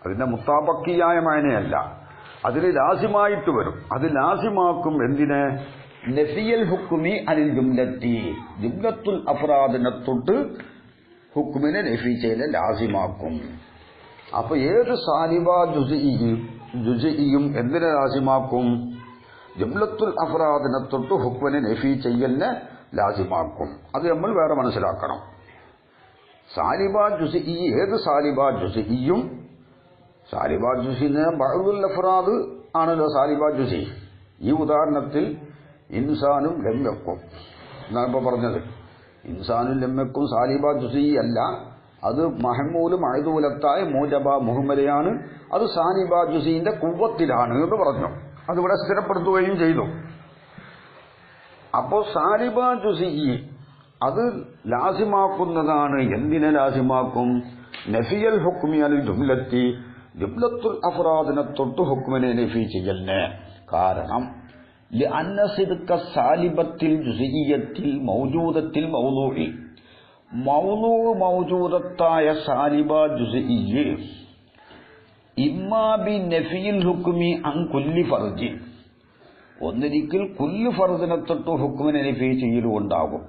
അതിന്റെ മുത്താബക്കിയായ മാനയല്ല, അതിൽ ലാസിമായിട്ട് വരും. അത് ലാസിമാക്കും എന്തിന്? നഫിയൽ ഹുക്മി അനിൽ ജുംലത്തി, ജുംലത്തുൽ അഫ്റാദിനെ തൊട്ട് ഹുക്മിനെ നഫി ചെയ്യൽ ലാസിമാക്കും. അപ്പൊ ഏത് സാലിബ ജുസ്ഇയും എന്തിനെ ലാസിമാക്കും? ജുംലത്തുൽ അഫ്റാദിനെ തൊട്ട് ഹുക്മിനെ നഫി ചെയ്യലിനെ ലാസിമാക്കും. അത് നമ്മൾ വേറെ മനസ്സിലാക്കണം. സാലിബ ജുസ്ഇ, ഏത് സാലിബ ജുസ്ഇയും, സാലിബ ജുസ്ഇന് ബഅദുൽ അഫ്റാദ് ആണല്ലോ സാലിബ ജുസ്ഇ. ഈ ഉദാഹരണത്തിൽ ഇൻസാനും ലംയക്കും എന്നാണ് ഇപ്പൊ പറഞ്ഞത്. ഇൻസാനും ലംയക്കും സാലിബ ജുസ്ഇ അല്ല, അത് മഹ്മൂല് മഅദൂലത്തായ മൂജബ മുഹമ്മലയാണ്. അത് സാലിബ ജുസ്ഇന്റെ ഖുവ്വത്തിലാണ് എന്ന് പറഞ്ഞു. അതിവിടെ സ്ഥിരപ്പെടുത്തുകയും ചെയ്തു. അപ്പോ സാലിബ ജുസ്ഇ അത് ലാസിമാക്കുന്നതാണ്. എന്തിനെ ലാസിമാക്കും? നഫിയൽ ഹുക്മി അൽ ജുംലത്തി, ജുംലത്തുൽ അഫ്റാദിനെ തൊട്ട് ഹുക്മിനെ നഫി ചെയ്യലിന്. കാരണം ലഅന്ന സിദ്ക സാലിബത്തിൽ ജുസ്ഇയ്യത്തിൽ മൗജൂദത്തിൽ മൗളൂഇ, മൗളൂഅ് മൗജൂദത്തായ സാലിബ ജുസ്ഇ ഇമ്മാ ബി നഫിയിൽ ഹുക്മി അൻ കുല്ലി ഫർജി, ഒന്നിരിക്കൽ കുല്ലു ഫർദിനെ തൊട്ട് ഹുക്മിനെ നഫി ചെയ്യലുണ്ടാകും.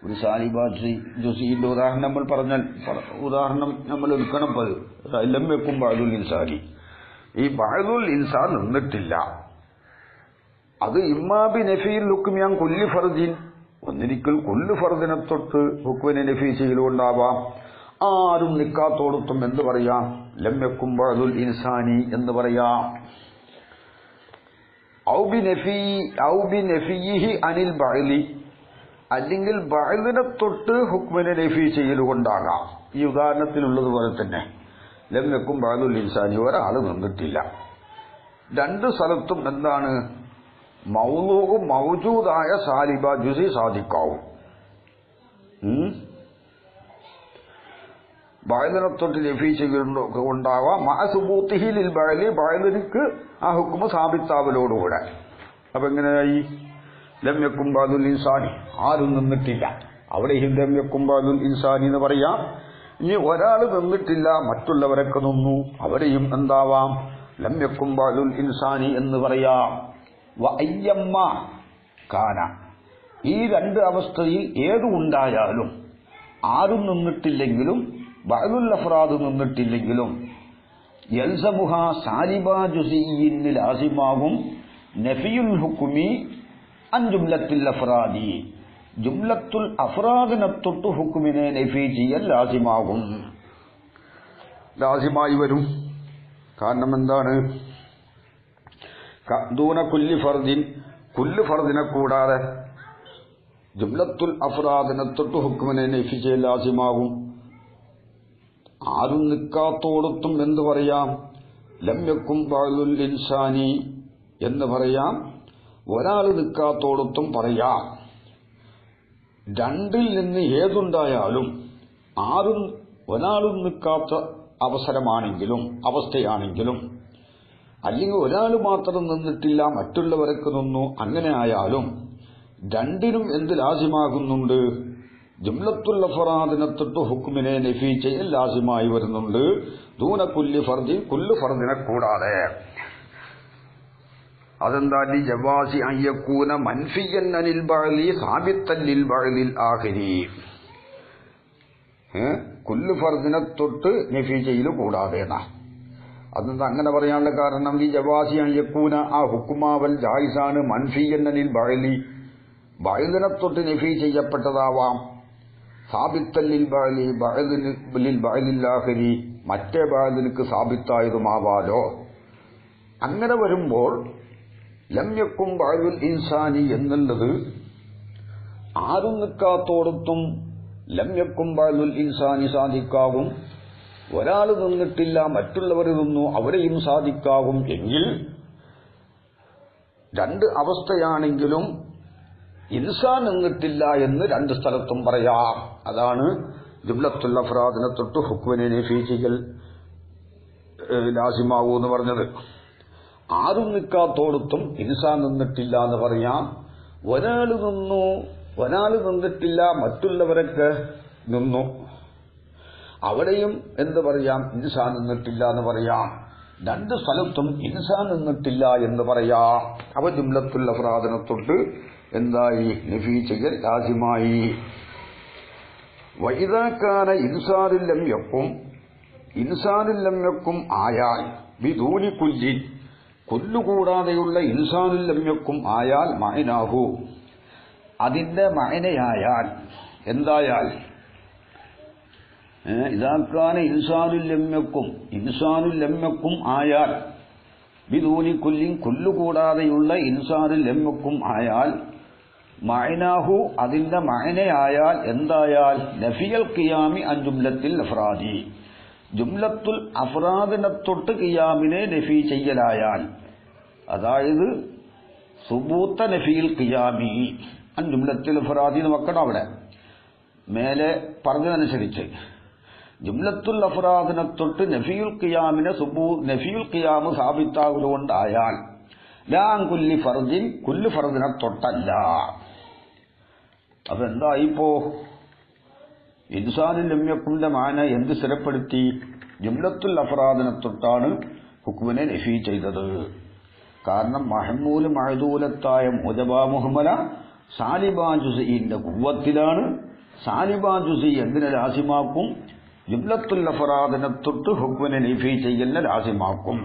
ഒരു സാലിബ ജുസ്ഇന്റെ ഉദാഹരണം നമ്മൾ പറഞ്ഞാൽ, ഉദാഹരണം നമ്മൾ എടുക്കണം. ലം യകുൻ ബഅദുൽ ഇൻസാനി, ഈ ബഅദുൽ ഇൻസാൻ നിന്നിട്ടില്ല. അത് ഇമ്മാ ബി നഫിയിൽ ഹുക്മി അൻ കുല്ലി ഫർജിൻ, ഒന്നിരിക്കൽ കുല്ലു ഫർദിനെ തൊട്ട് ഹുക്മിനെ നഫി ചെയ്യലുണ്ടാവാം. ആരും നിക്കാത്തോടത്തും എന്ത് പറയാം? ലം യകുൻ ബഅദുൽ ഇൻസാനി എന്ന് പറയാം. ഔ ബി നഫിയിഹി അനിൽ ബഅലി, അല്ലെങ്കിൽ ബഅദിനെ തൊട്ട് ഹുക്മിനെ നഫി ചെയ്യലുകൊണ്ടാകാം. ഈ ഉദാഹരണത്തിലുള്ളതുപോലെ തന്നെ ലം യകുൻ ബഅദുൽ ഇൻസാനി, ഒരാള് നിന്നിട്ടില്ല. രണ്ട് സ്ഥലത്തും എന്താണ്? മൗളൂഅ് മൗജൂദായ സാലിബ ജുസ്ഇ സാദിക്കാവും. ബഅദിനെ തൊട്ട് നഫി ചെയ്യലുണ്ടാവാം. മഅ സുബൂത്തിഹി ലിൽ ബഅലി, ബഅദിക്ക് ആ ഹുക്മ് സാബിത്താവലോടുകൂടെ. അപ്പൊ എങ്ങനെയായി? ലം യകുൻ ബഅദുൽ ഇൻസാനി, ആരും നിന്നിട്ടില്ല. അവിടെയും ലം യകുൻ ബഅദുൽ ഇൻസാനി എന്ന് പറയാം. ഇനി ഒരാൾ നിന്നിട്ടില്ല, മറ്റുള്ളവരൊക്കെ നിന്നു, അവിടെയും എന്താവാം? ലം യകുൻ ബഅദുൽ ഇൻസാനി എന്ന് പറയാം. വ അയ്യമ്മ കാന, ഈ രണ്ട് അവസ്ഥയിൽ ഏതുണ്ടായാലും, ആരും നിന്നിട്ടില്ലെങ്കിലും ബഅദുൽ അഫ്റാദ് നിന്നിട്ടില്ലെങ്കിലും, യൽസമുഹ സാലിബ ജുസ്ഇയ്യിന് ലാസിമാകും നഫിയുൽ ഹുക്മി അൻ ജുംലത്തുൽ അഫ്റാദി, ജുംലത്തുൽ അഫ്റാദിനെ തൊട്ട് ഹുക്മിനെ നഫി ചെയ്യൽ ലാസിമാകും, ലാസിമായി വരും. കാരണം എന്താണ്? ദൂന കുല്ലി ഫർദിൻ, കുല്ലു ഫർദിനെ കൂടാതെ ജുംലത്തുൽ അഫ്റാദിനെ തൊട്ട് ഹുക്മിനെ നഫി ചെയ്യൽ ലാസിമാകും. ആരും നിക്കാത്തോടത്തും എന്ത് പറയാം? ലം യകുൻ ബഅദുൽ ഇൻസാനി എന്ന് പറയാം. ഒരാൾ നിൽക്കാത്തോടത്തും പറയാം. രണ്ടിൽ നിന്ന് ഏതുണ്ടായാലും, ആരും ഒരാളും നിൽക്കാത്ത അവസരമാണെങ്കിലും അവസ്ഥയാണെങ്കിലും, അല്ലെങ്കിൽ ഒരാൾ മാത്രം നിന്നിട്ടില്ല മറ്റുള്ളവരൊക്കെ നിന്നു, അങ്ങനെ ആയാലും രണ്ടിനും എന്ത് ലാസിമാകുന്നുണ്ട്? ജുംലത്തുൽ അഫ്റാദിനെ തൊട്ട് ഹുക്മിനെ നഫി ചെയ്യൽ ലാസിമായി വരുന്നുണ്ട്. ദൂന കുല്ലി ഫർദിൻ, കുല്ലു ഫർദിനെ കൂടാതെ. അതെന്താ? ലി ജവാസി അൻ യകൂന മൻഫിയൻ അനിൽ ബഅലി സാബിത്തൻ ലിൽ ബഅലിൽ ആഖിരി, കുല്ലു ഫർദിനെ തൊട്ട് നഫി ചെയ്യൽ കൂടാതെ. അതെന്താ അങ്ങനെ പറയാനുള്ള കാരണം? ലി ജവാസി അൻ യകൂന, ആ ഹുക്മാവൽ ജായിസാണ്. മൻഫിയൻ അനിൽ ബഅലി, ബഅലിനെ തൊട്ട് നഫി ചെയ്യപ്പെട്ടതാവാം. സാബിത്തൻ ലിൽ ബഅലി, ലിൽ ബഅലിൽ ആഖിരി, മറ്റേ ബഅലിക്ക് സാബിത്തായതുമാവാലോ. അങ്ങനെ വരുമ്പോൾ ലം യകുൻ ബഅദുൽ ഇൻസാനി എന്നുള്ളത് ആരും നിൽക്കാത്തോടത്തും ലംയക്കും ബഅ്ദുൽ ഇൻസാനി സാദിക്കാകും, ഒരാൾ നിന്നിട്ടില്ല മറ്റുള്ളവർ നിന്നു അവിടെയും സാദിക്കാകും എങ്കിൽ രണ്ട് അവസ്ഥയാണെങ്കിലും ഇൻസാൻ നിന്നിട്ടില്ല എന്ന് രണ്ട് സ്ഥലത്തും പറയാം. അതാണ് ജുംലത്തുൽ അഫ്റാദിനെ തൊട്ട് ഹുക്മിനെ നഫി ചെയ്യൽ ലാസിമാവൂ എന്ന് പറഞ്ഞത്. ആരും നിൽക്കാത്തോടത്തും ഇൻസാൻ നിന്നിട്ടില്ല എന്ന് പറയാം. ഒരാൾ നിന്നിട്ടില്ല മറ്റുള്ളവരൊക്കെ നിന്നു അവിടെയും എന്ത് പറയാം, ഇൻസാൻ നിന്നിട്ടില്ല എന്ന് പറയാം. രണ്ട് സ്ഥലത്തും ഇൻസാൻ നിന്നിട്ടില്ല എന്ന് പറയാം. അവ ജുംലത്തുൽ അഫ്റാദിനെ തൊട്ട് എന്തായി നഫി ചെയ്യൽ ലാസിമായി. വഇദാ കാന ഇൻസാനുൽ ലം യക്കും ആയാൽ ബിദൂനി കുല്ലിൻ, കൊല്ലുകൂടാതെയുള്ള ഇൻസാനുൽ ലം യക്കും ആയാൽ മഅനാഹു, അതിന്റെ മഅനയായാൽ എന്തായാൽ, ഇദാ കാന ഇൻസാനുൽ ലം യക്കും ആയാൽ ബിദൂനി കുല്ലിൻ, കൊല്ലുകൂടാതെയുള്ള ഇൻസാനുൽ ലം യക്കും ആയാൽ മഅനാഹു, അതിന്റെ മഅനയായാൽ എന്തായാൽ, നഫിയൽ ഖിയാമി അൻ ജുംലത്തിൽ അഫ്റാദി, ജുംലത്തുൽ അഫ്റാദിനെ തൊട്ട് ഖിയാമിനെ നഫി ചെയ്യലായാൽ, അതായത് സുബൂത്ത നഫിയിൽ ഖിയാമി അൻ ജുംലത്തിൽ അഫ്റാദി എന്ന് വെക്കണം. അവിടെ മേലെ പറഞ്ഞതനുസരിച്ച് ജുംലത്തുൽ അഫ്റാദിനെ തൊട്ട് നഫിയുൽ ഖിയാമിനെ നഫിയുൽ ഖിയാമ് സാബിത്താകുകൊണ്ടായാൽ ലാ അൻ കുല്ലി ഫർദിൻ, കുല്ലു ഫർദിനെ തൊട്ടല്ല. അതെന്തായിപ്പോ ഇൻസാനുൽ ലം യക്കുന്റെ മാന എന്ത് സ്ഥിരപ്പെടുത്തി, ജുംലത്തുൽ അഫ്റാദിനെ തൊട്ടാണ് ഹുക്മിനെ നഫി ചെയ്തത്. കാരണം മഹ്മൂല് മഅദൂലത്തായ മുജബാ മുഹ്മല സാലിബാ ജുസ്ഇന്റെ ഖുവ്വത്തിലാണ്. സാലിബാ ജുസ്ഇ എന്തിനെ ലാസിമാക്കും, ജുംലത്തുൽ അഫ്റാദിനെ തൊട്ട് ഹുക്മിനെ നഫി ചെയ്യലിനെ ലാസിമാക്കും.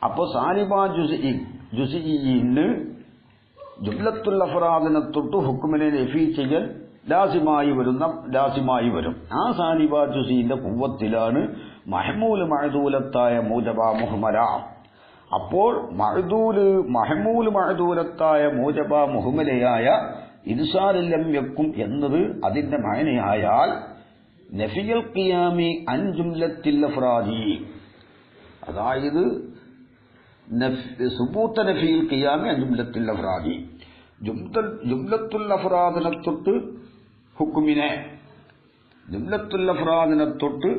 അപ്പൊ സാലിബാ ജുസ്ഇന് ജുംലത്തുൽ അഫ്റാദിനെ തൊട്ട് ഹുക്മിനെ നഫി ചെയ്യൽ ലാസിമായി വരും. ആ സാലിബാ ജുസ്ഇന്റെ ഖുവ്വത്തിലാണ് മഹ്മൂല് മഅദൂലത്തായ മുജബാ മുഹ്മല. അപ്പോൾ മഹ്മൂല് മഅദൂലത്തായ മുജബാ മുഹ്മലയായ ഇൻസാനുൽ ലം യക്കും എന്നത് അതിന്റെ മഅനയായാൽ നഫിയൽ ഖിയാമി അൻ ജുംലത്തിൽ അഫ്റാദി, അതായത് സുബൂത്ത നഫിയൽ ഖിയാമി അൻ ജുംലത്തിൽ അഫ്റാദി, ജുംലത്തുൽ അഫ്റാദിനെ തൊട്ട് ഹുക്മിനെ, ജുംലത്തുൽ അഫ്റാദിനെ തൊട്ട്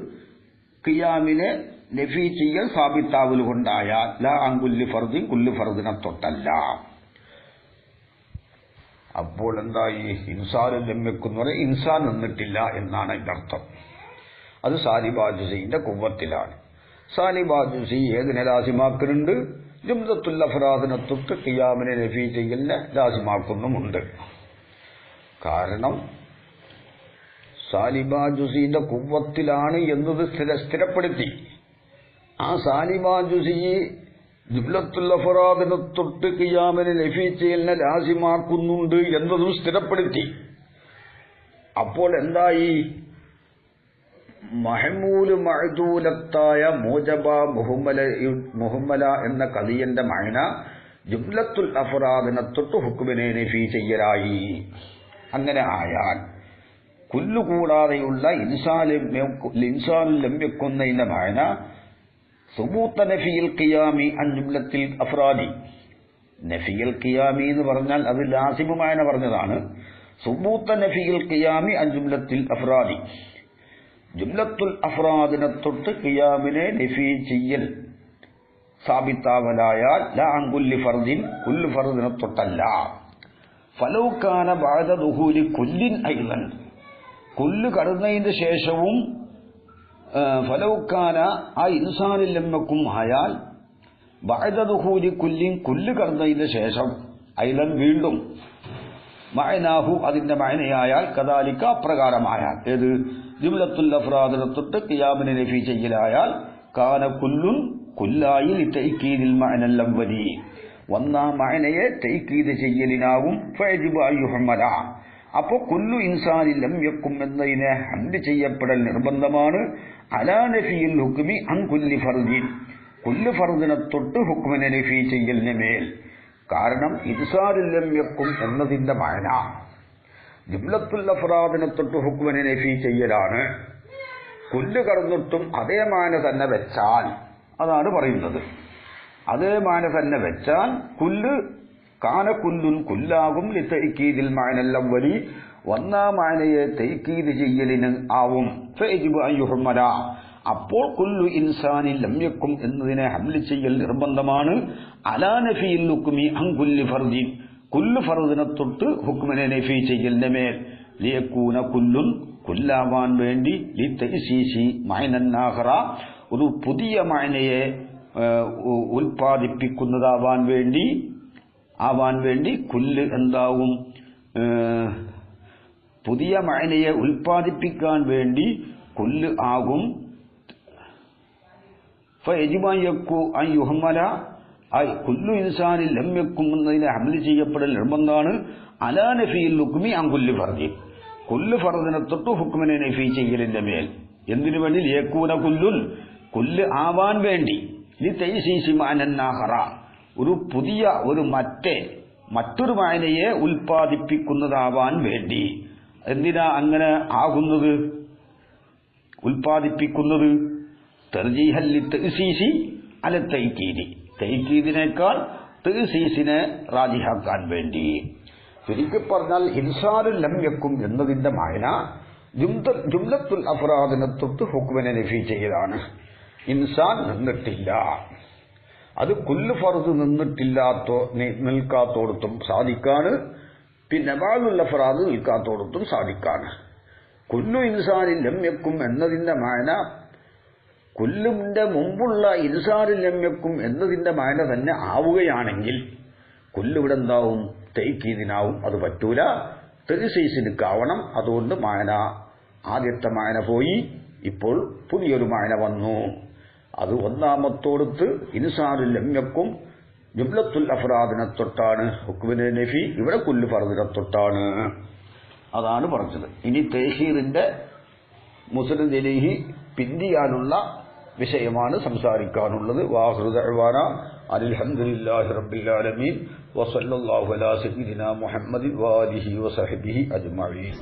ഖിയാമിനെ നഫി ചെയ്യൽ സാബിത്താവൽ കൊണ്ടായാൽ ലാ അൻ കുല്ലി ഫർദിൻ, കുല്ലു ഫർദിനെ തൊട്ടല്ല. അപ്പോൾ എന്തായി, ഇൻസാനുൽ ലം യക്കും എന്ന് പറഞ്ഞാൽ ഇൻസാൻ നിന്നിട്ടില്ല എന്നാണ് അതിന്റെ അർത്ഥം. അത് സാലിബാ ജുസ്ഇന്റെ ഖുവ്വത്തിലാണ്. സാലിബാ ജുസ്ഇ ഏതിനെ ലാസിമാക്കുന്നുണ്ട്, ജുംലത്തുൽ അഫ്റാദിനെ തൊട്ട് ഖിയാമിനെ നഫി ചെയ്യലിനെ ലാസിമാക്കുന്നുമുണ്ട്. കാരണം സാലിബാ ജുസ്ഇന്റെ ഖുവ്വത്തിലാണ് എന്നത് സ്ഥിരപ്പെടുത്തി. ആ സാലിബാ ജുസ്ഇ ജുംലത്തുൽ അഫ്റാദിനെ തൊട്ട് ഖിയാമിനെ നഫി ചെയ്യലിനെ ലാസിമാക്കുന്നുണ്ട് എന്നതും സ്ഥിരപ്പെടുത്തി. അപ്പോൾ എന്തായി, മഹ്മൂല് മഅദൂലത്തായ മുജബാ മുഹമ്മല എന്ന ഖദിയന്റെ മഅന ജുംലത്തുൽ അഫ്റാദിനെ തൊട്ട് ഹുക്മിനെ നഫി ചെയ്യലായി. അങ്ങനെ ആയാൽ കുല്ലുകൂടാതെയുള്ള ഇൻസാനുൽ ലം യക്കുന്നതിന്റെ മഅന സുബൂത്ത നഫിയിൽ ഖിയാമി അൻ ജുംലത്തിൽ അഫ്റാദി. നഫിയിൽ ഖിയാമി എന്ന് പറഞ്ഞാൽ അത് ലാസിമുമായ പറഞ്ഞതാണ്. സുബൂത്ത നഫിയിൽ ഖിയാമി അൻ ജുംലത്തിൽ അഫ്റാദി, ജുംലത്തുൽ അഫ്റാദിനെ തൊട്ട് ഖിയാമിനെ നഫി ചെയ്യൽ സാബിത്താവലായാൽ ലാ അൻ കുല്ലി ഫർദിൻ, കുല്ലു ഫർദിനെ തൊട്ടല്ല. ഫലൗ കാന ബഅദ ദുഖൂലി കുല്ലിൻ ഐളൻ, കുല്ല് കടന്നതിന്റെ ശേഷവും ഫലൗക്കാന ആ ഇൻസാനുൽ ലം യക്കും ആയാൽ ബഅദ ദുഖൂലി കുല്ലിൻ, കുല്ല് കടന്നതിന്റെ ശേഷം ഐലൻ വീണ്ടും മഅനാഹു അതിന്റെ മഅനയായാൽ കദാലിക അപ്രകാരമായാൽ, ഏത് ജുംലത്തുൽ അഫ്റാദിനെ തൊട്ട് ഖിയാമിനെ നഫി ചെയ്യലായാൽ കാന കുല്ലുൻ കുല്ലായി ലിതഅക്കീദിൽ മഅനൽ അവ്വലി, ഒന്നാം മഅനയെ തഅക്കീദ് ചെയ്യലിനാവും. ഫയജിബു അയ്യുഹമ്മല, അപ്പോ കുല്ലു ഇൻസാനിൽ ലം യക്കും എന്നതിനെ ഹംദ് ചെയ്യപ്പെടൽ നിർബന്ധമാണ്. അലാ നഫിയിൽ ഹുക്മി അൻ കുല്ലി ഫർദിൻ, കുല്ലു ഫർദിനെ തൊട്ട് ഹുക്മിനെ നഫി ചെയ്യലിന് മേൽ. കാരണം ഇൻസാനുൽ ലം യക്കും എന്നതിന്റെ മഅന ജുംലത്തുൽ അഫ്റാദിനെ തൊട്ട് ഹുക്മിനെ നഫി ചെയ്യലാണ്. കുല്ല് കടന്നിട്ടും അതേ മാന തന്നെ വെച്ചാൽ, അതാണ് പറയുന്നത്. അതേ മാന തന്നെ വെച്ചാൽ കുല്ല് കാന കുല്ലുൻ കുല്ലാകും. ലിതഅക്കീദിൽ മഅനൽ അവ്വലി, ഒന്നാം മാനയെ തഅക്കീദ് ചെയ്യലിന് ആവും. ഫയജിബു അൻ യുഹ്മല, അപ്പോൾ കുല്ലു ഇൻസാനിൻ ലം യകും എന്നതിനെ ഹംല് ചെയ്യൽ നിർബന്ധമാണ്. അലാ നഫിയിൽ ഹുക്മി അൻ കുല്ലി ഫർദിൻ, കുല്ലു ഫർദിനെ തൊട്ട് ഹുക്മിനെ നഫി ചെയ്യലിന്റെ മേൽ. ലിയകൂന കുല്ലുൻ, കുല്ലാവാൻ വേണ്ടി. ലിതഅസീസി മഅനൻ ആഖറ, ഒരു പുതിയ മഅനയെ ഉൽപ്പാദിപ്പിക്കുന്നതാവാൻ വേണ്ടി കുല്ല് എന്താവും? പുതിയ മഅനയെ ഉൽപ്പാദിപ്പിക്കാൻ വേണ്ടി കുല്ല് ആകും. ഫയജിബു അൻ യുഹ്മല, കുല്ലു ഇൻസാനിൽ ലം യകും എന്നതിനെ ഹംല് ചെയ്യപ്പെടൽ നിർബന്ധമാണ്. അലാ നഫിയിൽ ഹുക്മി അൻ കുല്ലി ഫർദിൻ, കുല്ല് ഫർദിനെ തൊട്ട് ഹുക്മിനെ നഫി ചെയ്യലിന്റെ മേൽ. എന്തിനു വേണ്ടി? ലിയകൂന കുല്ലുൻ, കുല്ല് ആവാൻ വേണ്ടി. ലിതഅസീസി മഅനൻ ആഖറ, ഒരു പുതിയ മറ്റൊരു മഅനയെ ഉൽപ്പാദിപ്പിക്കുന്നതാവാൻ വേണ്ടി. എന്തിനാ അങ്ങനെ ആകുന്നത്, ഉൽപ്പാദിപ്പിക്കുന്നത്? തർജീഹൻ ലിതഅസീസി അല തഅക്കീദി, തഅക്കീദിനേക്കാൾ തഅസീസിനെ റാജിഹാക്കാൻ വേണ്ടി. ശരിക്കും പറഞ്ഞാൽ ഇൻസാനുൽ ലം യകും എന്നതിന്റെ മഅന ജുംലത്തുൽ അഫ്റാദിനെ തൊട്ട് ഹുക്മിനെ നഫി ചെയ്യലാണ്. ഇൻസാൻ നിന്നിട്ടില്ല, അത് കുല്ല് ഫർദ് നിൽക്കാത്തോടത്തും സാധിക്കാണ്. പിന്നെ ബഅദുൽ അഫ്റാദ് നിൽക്കാത്തോടത്തും സാധിക്കാണ്. കുല്ലു ഇൻസാനിൽ ലം യകും എന്നതിന്റെ മഅന കുല്ലിന്റെ മുമ്പുള്ള ഇൻസാനിൽ ലം യകും എന്നതിന്റെ മഅന തന്നെ ആവുകയാണെങ്കിൽ കുല്ല് ഇവിടെ എന്താവും? തഅക്കീദിനാവും. അത് പറ്റൂല, തഅസീസിനാവണം. അതുകൊണ്ട് മഅന, ആദ്യത്തെ മഅന പോയി, ഇപ്പോൾ പുതിയൊരു മഅന വന്നു. അത് ഒന്നാമത്തോടത്ത് ഇൻസാനുൽ ലം യകും ജുംലത്തുൽ അഫ്റാദിനെ തൊട്ടാണ് ഹുക്മിനെ നഫി, ഇവിടെ കുല്ല് ഫർദിനെ തൊട്ടാണ്. അതാണ് പറഞ്ഞത്. ഇനി തഅഖീറിന്റെ മുസ്നദ് ഇലൈഹി പിന്തിയാനുള്ള വിഷയമാണ് സംസാരിക്കാനുള്ളത്. വാഖിറു ദഅ്വാന അൽഹംദുലില്ലാഹി റബ്ബിൽ ആലമീൻ വസല്ലല്ലാഹു അലാ സയ്യിദിനാ മുഹമ്മദിൻ വആലിഹി വസഹ്ബിഹി അജ്മഈൻ.